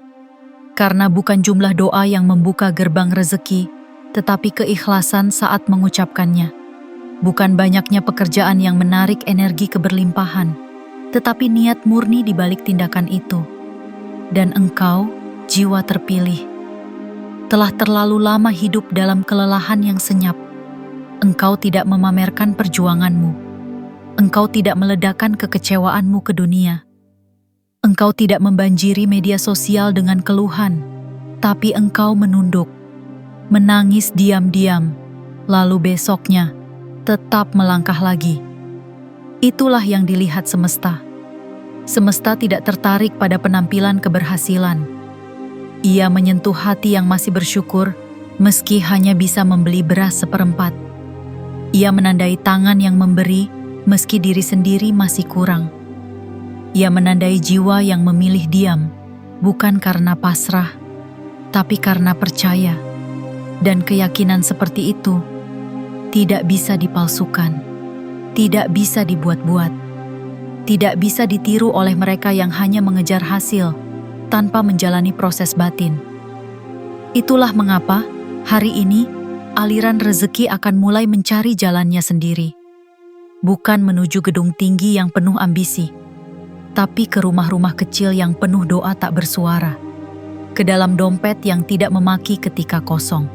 Karena bukan jumlah doa yang membuka gerbang rezeki, tetapi keikhlasan saat mengucapkannya. Bukan banyaknya pekerjaan yang menarik energi keberlimpahan, tetapi niat murni di balik tindakan itu. Dan engkau, jiwa terpilih, telah terlalu lama hidup dalam kelelahan yang senyap. Engkau tidak memamerkan perjuanganmu. Engkau tidak meledakkan kekecewaanmu ke dunia. Engkau tidak membanjiri media sosial dengan keluhan, tapi engkau menunduk, menangis diam-diam, lalu besoknya tetap melangkah lagi. Itulah yang dilihat semesta. Semesta tidak tertarik pada penampilan keberhasilan. Ia menyentuh hati yang masih bersyukur, meski hanya bisa membeli beras seperempat. Ia menandai tangan yang memberi, meski diri sendiri masih kurang. Ia menandai jiwa yang memilih diam, bukan karena pasrah, tapi karena percaya. Dan keyakinan seperti itu tidak bisa dipalsukan, tidak bisa dibuat-buat. Tidak bisa ditiru oleh mereka yang hanya mengejar hasil, tanpa menjalani proses batin. Itulah mengapa hari ini aliran rezeki akan mulai mencari jalannya sendiri. Bukan menuju gedung tinggi yang penuh ambisi, tapi ke rumah-rumah kecil yang penuh doa tak bersuara. Ke dalam dompet yang tidak memaki ketika kosong.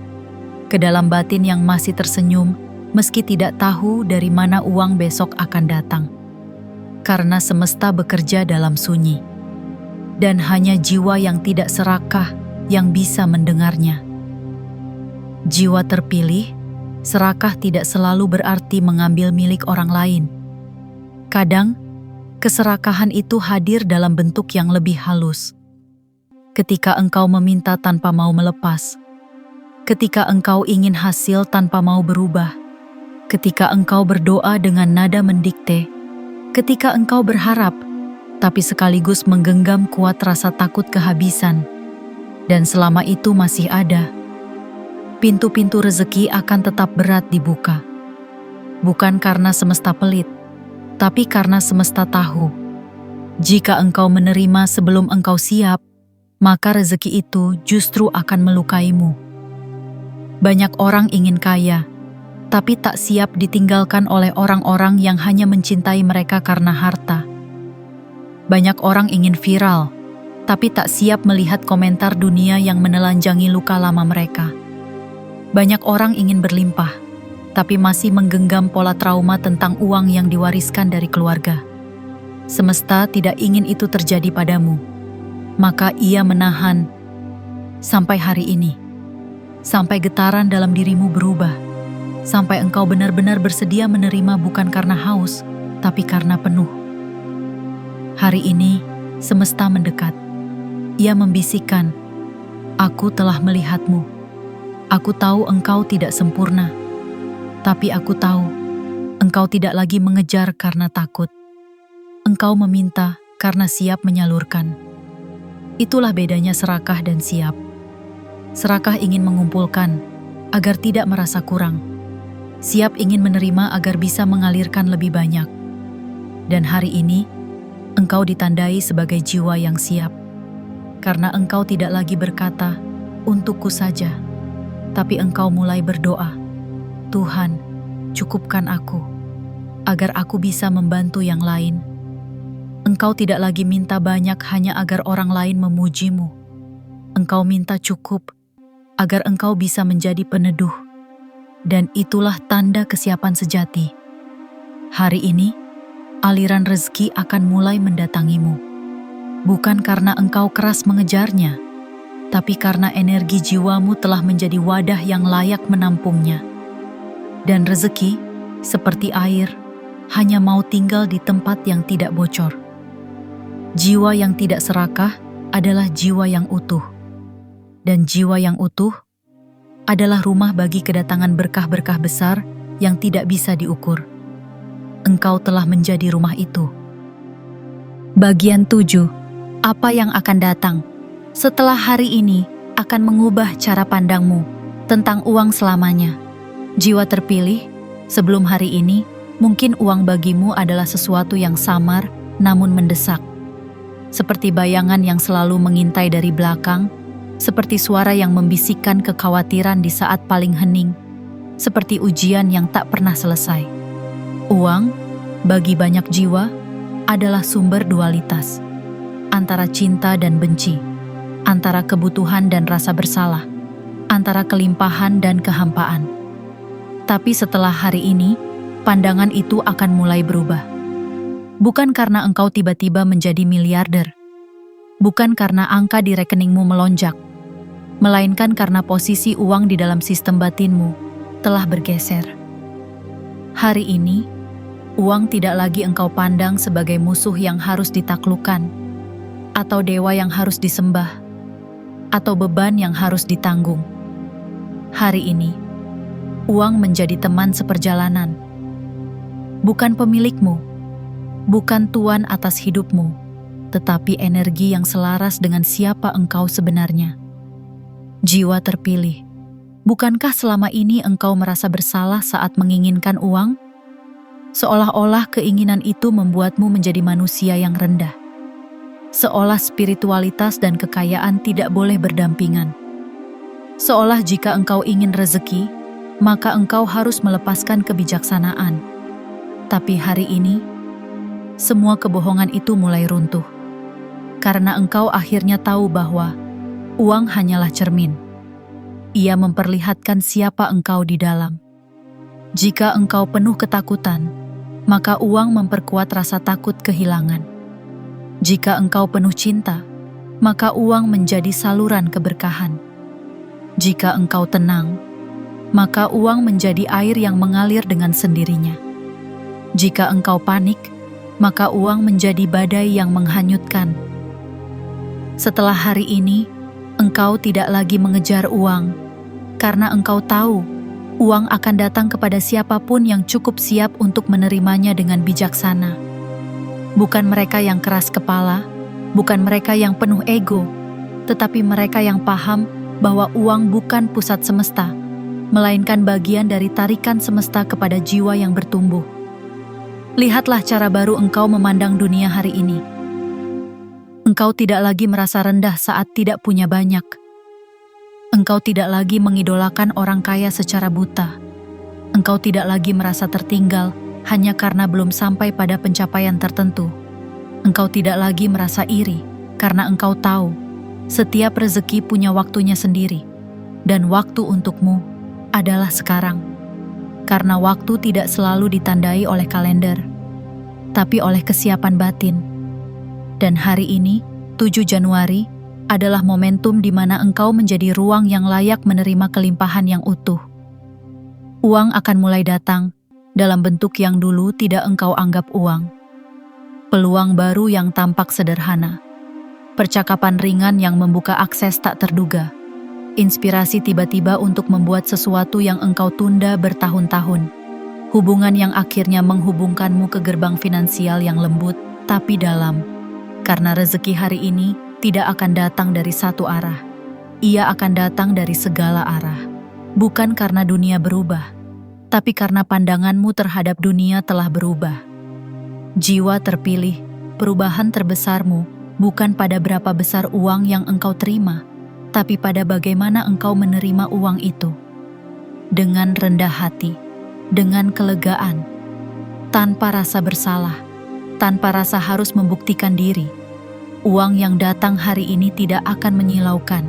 Ke dalam batin yang masih tersenyum meski tidak tahu dari mana uang besok akan datang. Karena semesta bekerja dalam sunyi. Dan hanya jiwa yang tidak serakah yang bisa mendengarnya. Jiwa terpilih, serakah tidak selalu berarti mengambil milik orang lain. Kadang, keserakahan itu hadir dalam bentuk yang lebih halus. Ketika engkau meminta tanpa mau melepas. Ketika engkau ingin hasil tanpa mau berubah. Ketika engkau berdoa dengan nada mendikte. Ketika engkau berharap, tapi sekaligus menggenggam kuat rasa takut kehabisan. Dan selama itu masih ada, pintu-pintu rezeki akan tetap berat dibuka. Bukan karena semesta pelit, tapi karena semesta tahu. Jika engkau menerima sebelum engkau siap, maka rezeki itu justru akan melukaimu. Banyak orang ingin kaya, tapi tak siap ditinggalkan oleh orang-orang yang hanya mencintai mereka karena harta. Banyak orang ingin viral, tapi tak siap melihat komentar dunia yang menelanjangi luka lama mereka. Banyak orang ingin berlimpah, tapi masih menggenggam pola trauma tentang uang yang diwariskan dari keluarga. Semesta tidak ingin itu terjadi padamu, maka ia menahan sampai hari ini. Sampai getaran dalam dirimu berubah, sampai engkau benar-benar bersedia menerima bukan karena haus, tapi karena penuh. Hari ini, semesta mendekat. Ia membisikkan, "Aku telah melihatmu. Aku tahu engkau tidak sempurna, tapi aku tahu engkau tidak lagi mengejar karena takut. Engkau meminta karena siap menyalurkan." Itulah bedanya serakah dan siap. Serakah ingin mengumpulkan agar tidak merasa kurang. Siap ingin menerima agar bisa mengalirkan lebih banyak. Dan hari ini, engkau ditandai sebagai jiwa yang siap. Karena engkau tidak lagi berkata, "Untukku saja." Tapi engkau mulai berdoa, "Tuhan, cukupkan aku, agar aku bisa membantu yang lain." Engkau tidak lagi minta banyak hanya agar orang lain memujimu. Engkau minta cukup, agar engkau bisa menjadi peneduh. Dan itulah tanda kesiapan sejati. Hari ini, aliran rezeki akan mulai mendatangimu. Bukan karena engkau keras mengejarnya, tapi karena energi jiwamu telah menjadi wadah yang layak menampungnya. Dan rezeki, seperti air, hanya mau tinggal di tempat yang tidak bocor. Jiwa yang tidak serakah adalah jiwa yang utuh. Dan jiwa yang utuh adalah rumah bagi kedatangan berkah-berkah besar yang tidak bisa diukur. Engkau telah menjadi rumah itu. Bagian 7. Apa yang akan datang? Setelah hari ini akan mengubah cara pandangmu tentang uang selamanya. Jiwa terpilih, sebelum hari ini, mungkin uang bagimu adalah sesuatu yang samar namun mendesak. Seperti bayangan yang selalu mengintai dari belakang, seperti suara yang membisikkan kekhawatiran di saat paling hening, seperti ujian yang tak pernah selesai. Uang, bagi banyak jiwa, adalah sumber dualitas, antara cinta dan benci, antara kebutuhan dan rasa bersalah, antara kelimpahan dan kehampaan. Tapi setelah hari ini, pandangan itu akan mulai berubah. Bukan karena engkau tiba-tiba menjadi miliarder, bukan karena angka di rekeningmu melonjak, melainkan karena posisi uang di dalam sistem batinmu telah bergeser. Hari ini, uang tidak lagi engkau pandang sebagai musuh yang harus ditaklukkan, atau dewa yang harus disembah, atau beban yang harus ditanggung. Hari ini, uang menjadi teman seperjalanan. Bukan pemilikmu, bukan tuan atas hidupmu, tetapi energi yang selaras dengan siapa engkau sebenarnya. Jiwa terpilih, bukankah selama ini engkau merasa bersalah saat menginginkan uang? Seolah-olah keinginan itu membuatmu menjadi manusia yang rendah. seolah spiritualitas dan kekayaan tidak boleh berdampingan. Seolah jika engkau ingin rezeki, maka engkau harus melepaskan kebijaksanaan. Tapi hari ini, semua kebohongan itu mulai runtuh. Karena engkau akhirnya tahu bahwa uang hanyalah cermin. Ia memperlihatkan siapa engkau di dalam. Jika engkau penuh ketakutan, maka uang memperkuat rasa takut kehilangan. Jika engkau penuh cinta, maka uang menjadi saluran keberkahan. Jika engkau tenang, maka uang menjadi air yang mengalir dengan sendirinya. Jika engkau panik, maka uang menjadi badai yang menghanyutkan. Setelah hari ini, engkau tidak lagi mengejar uang, karena engkau tahu uang akan datang kepada siapapun yang cukup siap untuk menerimanya dengan bijaksana. Bukan mereka yang keras kepala, bukan mereka yang penuh ego, tetapi mereka yang paham bahwa uang bukan pusat semesta, melainkan bagian dari tarikan semesta kepada jiwa yang bertumbuh. Lihatlah cara baru engkau memandang dunia hari ini. Engkau tidak lagi merasa rendah saat tidak punya banyak. Engkau tidak lagi mengidolakan orang kaya secara buta. Engkau tidak lagi merasa tertinggal hanya karena belum sampai pada pencapaian tertentu. Engkau tidak lagi merasa iri karena engkau tahu setiap rezeki punya waktunya sendiri, dan waktu untukmu adalah sekarang. Karena waktu tidak selalu ditandai oleh kalender, tapi oleh kesiapan batin. Dan hari ini, 7 Januari, adalah momentum di mana engkau menjadi ruang yang layak menerima kelimpahan yang utuh. Uang akan mulai datang dalam bentuk yang dulu tidak engkau anggap uang. Peluang baru yang tampak sederhana. Percakapan ringan yang membuka akses tak terduga. Inspirasi tiba-tiba untuk membuat sesuatu yang engkau tunda bertahun-tahun. Hubungan yang akhirnya menghubungkanmu ke gerbang finansial yang lembut tapi dalam. Karena rezeki hari ini tidak akan datang dari satu arah. Ia akan datang dari segala arah. Bukan karena dunia berubah, tapi karena pandanganmu terhadap dunia telah berubah. Jiwa terpilih, perubahan terbesarmu bukan pada berapa besar uang yang engkau terima, tapi pada bagaimana engkau menerima uang itu. Dengan rendah hati, dengan kelegaan, tanpa rasa bersalah, tanpa rasa harus membuktikan diri. Uang yang datang hari ini tidak akan menyilaukan.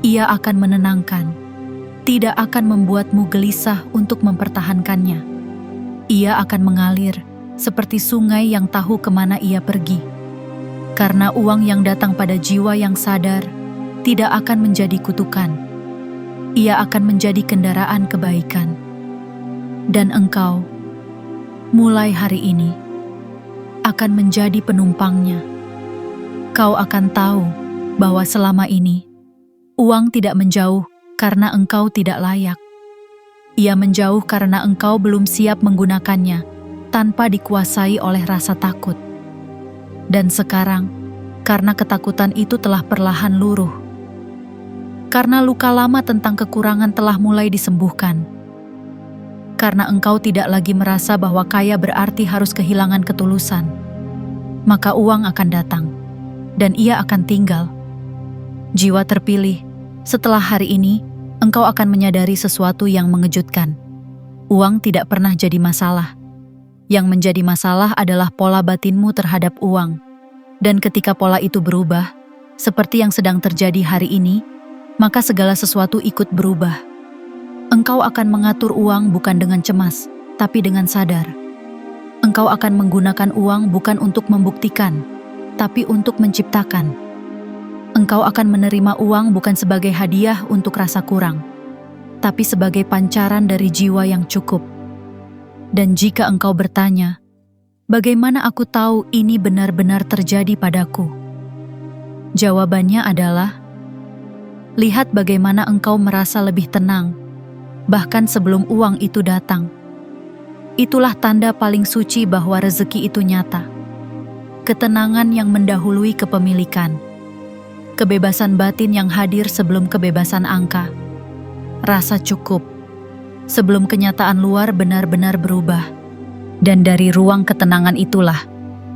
Ia akan menenangkan. Tidak akan membuatmu gelisah untuk mempertahankannya. Ia akan mengalir seperti sungai yang tahu kemana ia pergi. Karena uang yang datang pada jiwa yang sadar tidak akan menjadi kutukan. Ia akan menjadi kendaraan kebaikan. Dan engkau, mulai hari ini, akan menjadi penumpangnya. Kau akan tahu bahwa selama ini, uang tidak menjauh karena engkau tidak layak. Ia menjauh karena engkau belum siap menggunakannya tanpa dikuasai oleh rasa takut. Dan sekarang, karena ketakutan itu telah perlahan luruh. Karena luka lama tentang kekurangan telah mulai disembuhkan. Karena engkau tidak lagi merasa bahwa kaya berarti harus kehilangan ketulusan. Maka uang akan datang, dan ia akan tinggal. Jiwa terpilih, setelah hari ini, engkau akan menyadari sesuatu yang mengejutkan. Uang tidak pernah jadi masalah. Yang menjadi masalah adalah pola batinmu terhadap uang. Dan ketika pola itu berubah, seperti yang sedang terjadi hari ini, maka segala sesuatu ikut berubah. Engkau akan mengatur uang bukan dengan cemas, tapi dengan sadar. Engkau akan menggunakan uang bukan untuk membuktikan, tapi untuk menciptakan. Engkau akan menerima uang bukan sebagai hadiah untuk rasa kurang, tapi sebagai pancaran dari jiwa yang cukup. Dan jika engkau bertanya, bagaimana aku tahu ini benar-benar terjadi padaku? Jawabannya adalah, lihat bagaimana engkau merasa lebih tenang, bahkan sebelum uang itu datang. Itulah tanda paling suci bahwa rezeki itu nyata. Ketenangan yang mendahului kepemilikan. Kebebasan batin yang hadir sebelum kebebasan angka. Rasa cukup. Sebelum kenyataan luar benar-benar berubah. Dan dari ruang ketenangan itulah,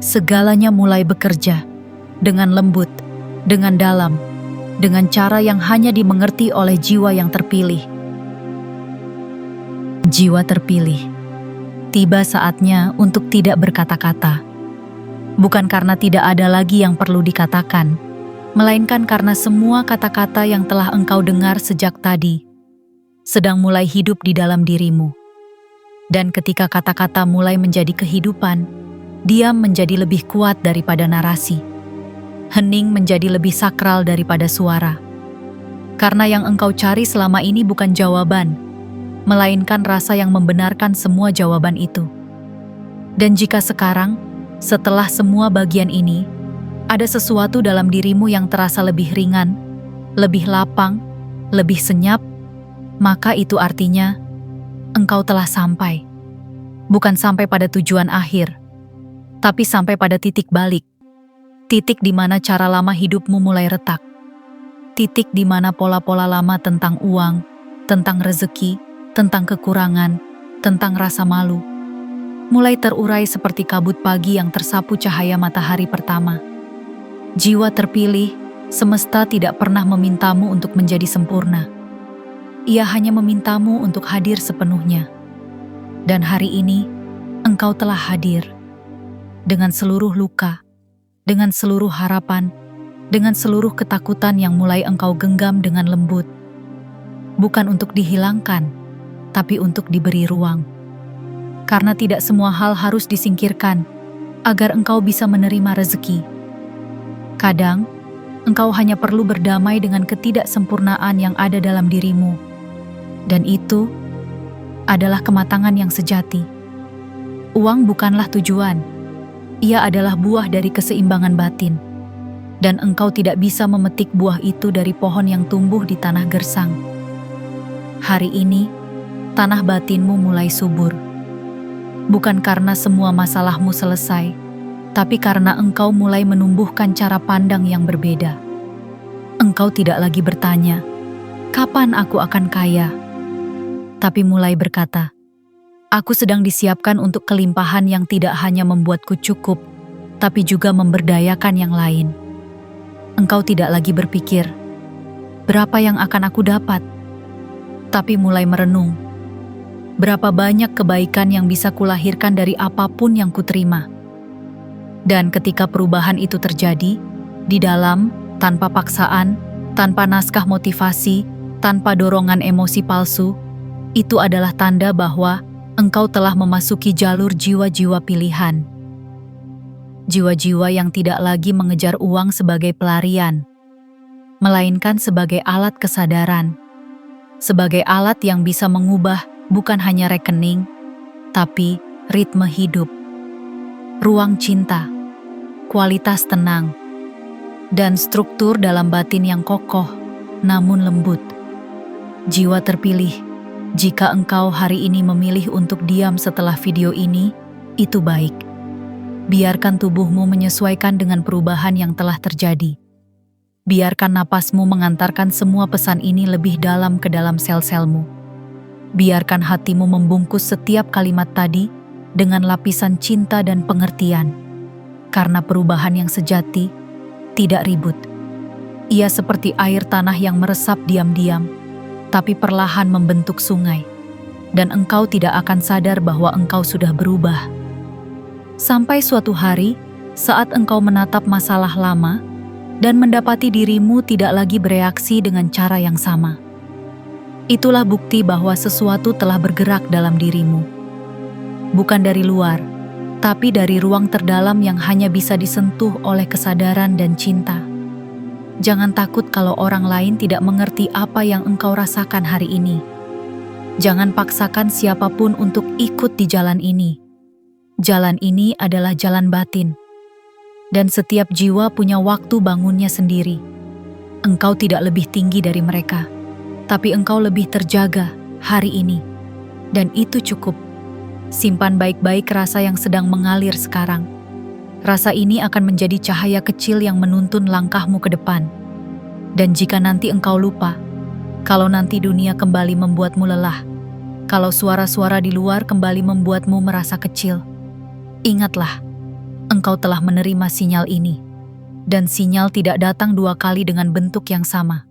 segalanya mulai bekerja. dengan lembut, dengan dalam, dengan cara yang hanya dimengerti oleh jiwa yang terpilih. Jiwa terpilih. Tiba saatnya untuk tidak berkata-kata. Bukan karena tidak ada lagi yang perlu dikatakan, melainkan karena semua kata-kata yang telah engkau dengar sejak tadi sedang mulai hidup di dalam dirimu. Dan ketika kata-kata mulai menjadi kehidupan, diam menjadi lebih kuat daripada narasi. Hening menjadi lebih sakral daripada suara. Karena yang engkau cari selama ini bukan jawaban, melainkan rasa yang membenarkan semua jawaban itu. Dan jika sekarang, setelah semua bagian ini, ada sesuatu dalam dirimu yang terasa lebih ringan, lebih lapang, lebih senyap, maka itu artinya engkau telah sampai. Bukan sampai pada tujuan akhir, tapi sampai pada titik balik. Titik di mana cara lama hidupmu mulai retak. Titik di mana pola-pola lama tentang uang, tentang rezeki, tentang kekurangan, tentang rasa malu, mulai terurai seperti kabut pagi yang tersapu cahaya matahari pertama. Jiwa terpilih, semesta tidak pernah memintamu untuk menjadi sempurna. Ia hanya memintamu untuk hadir sepenuhnya. Dan hari ini, engkau telah hadir. Dengan seluruh luka, dengan seluruh harapan, dengan seluruh ketakutan yang mulai engkau genggam dengan lembut. Bukan untuk dihilangkan, tapi untuk diberi ruang. Karena tidak semua hal harus disingkirkan agar engkau bisa menerima rezeki. Kadang, engkau hanya perlu berdamai dengan ketidaksempurnaan yang ada dalam dirimu. Dan itu adalah kematangan yang sejati. Uang bukanlah tujuan. Ia adalah buah dari keseimbangan batin. Dan engkau tidak bisa memetik buah itu dari pohon yang tumbuh di tanah gersang. Hari ini, tanah batinmu mulai subur. Bukan karena semua masalahmu selesai, tapi karena engkau mulai menumbuhkan cara pandang yang berbeda. Engkau tidak lagi bertanya, "Kapan aku akan kaya?" Tapi mulai berkata, "Aku sedang disiapkan untuk kelimpahan yang tidak hanya membuatku cukup, tapi juga memberdayakan yang lain." Engkau tidak lagi berpikir, "Berapa yang akan aku dapat?" Tapi mulai merenung, "Berapa banyak kebaikan yang bisa kulahirkan dari apapun yang kuterima?" Dan ketika perubahan itu terjadi, di dalam, tanpa paksaan, tanpa naskah motivasi, tanpa dorongan emosi palsu, itu adalah tanda bahwa engkau telah memasuki jalur jiwa-jiwa pilihan. Jiwa-jiwa yang tidak lagi mengejar uang sebagai pelarian, melainkan sebagai alat kesadaran, sebagai alat yang bisa mengubah bukan hanya rekening, tapi ritme hidup, ruang cinta, kualitas tenang, dan struktur dalam batin yang kokoh namun lembut. Jiwa terpilih, jika engkau hari ini memilih untuk diam setelah video ini, itu baik. Biarkan tubuhmu menyesuaikan dengan perubahan yang telah terjadi. Biarkan napasmu mengantarkan semua pesan ini lebih dalam ke dalam sel-selmu. Biarkan hatimu membungkus setiap kalimat tadi dengan lapisan cinta dan pengertian. Karena perubahan yang sejati tidak ribut. Ia seperti air tanah yang meresap diam-diam, tapi perlahan membentuk sungai. Dan engkau tidak akan sadar bahwa engkau sudah berubah. Sampai suatu hari, saat engkau menatap masalah lama dan mendapati dirimu tidak lagi bereaksi dengan cara yang sama. Itulah bukti bahwa sesuatu telah bergerak dalam dirimu. Bukan dari luar, tapi dari ruang terdalam yang hanya bisa disentuh oleh kesadaran dan cinta. Jangan takut kalau orang lain tidak mengerti apa yang engkau rasakan hari ini. Jangan paksakan siapapun untuk ikut di jalan ini. Jalan ini adalah jalan batin. Dan setiap jiwa punya waktu bangunnya sendiri. Engkau tidak lebih tinggi dari mereka, tapi engkau lebih terjaga hari ini. Dan itu cukup. Simpan baik-baik rasa yang sedang mengalir sekarang. Rasa ini akan menjadi cahaya kecil yang menuntun langkahmu ke depan. Dan jika nanti engkau lupa, kalau nanti dunia kembali membuatmu lelah, kalau suara-suara di luar kembali membuatmu merasa kecil, ingatlah, engkau telah menerima sinyal ini. Dan sinyal tidak datang 2 kali dengan bentuk yang sama.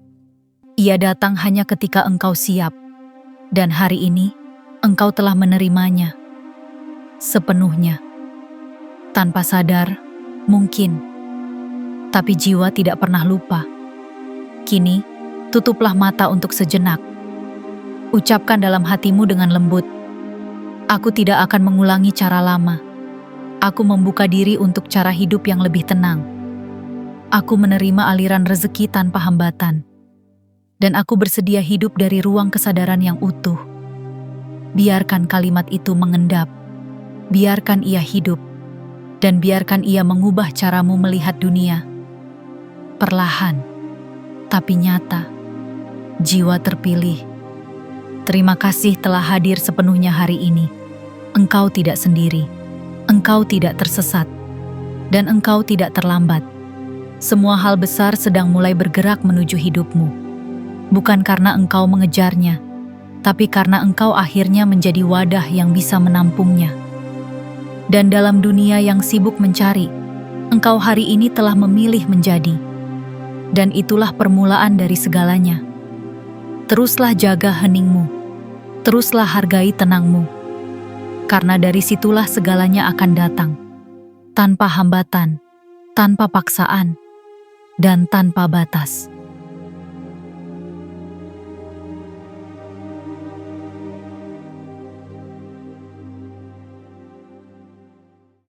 Ia datang hanya ketika engkau siap. Dan hari ini, engkau telah menerimanya sepenuhnya. Tanpa sadar, mungkin. Tapi jiwa tidak pernah lupa. Kini, tutuplah mata untuk sejenak. Ucapkan dalam hatimu dengan lembut, aku tidak akan mengulangi cara lama. Aku membuka diri untuk cara hidup yang lebih tenang. Aku menerima aliran rezeki tanpa hambatan. Dan aku bersedia hidup dari ruang kesadaran yang utuh. Biarkan kalimat itu mengendap. Biarkan ia hidup. Dan biarkan ia mengubah caramu melihat dunia. Perlahan, tapi nyata. Jiwa terpilih. Terima kasih telah hadir sepenuhnya hari ini. Engkau tidak sendiri. Engkau tidak tersesat. Dan engkau tidak terlambat. Semua hal besar sedang mulai bergerak menuju hidupmu. Bukan karena engkau mengejarnya, tapi karena engkau akhirnya menjadi wadah yang bisa menampungnya. Dan dalam dunia yang sibuk mencari, engkau hari ini telah memilih menjadi. Dan itulah permulaan dari segalanya. Teruslah jaga heningmu. Teruslah hargai tenangmu. Karena dari situlah segalanya akan datang. Tanpa hambatan, tanpa paksaan, dan tanpa batas.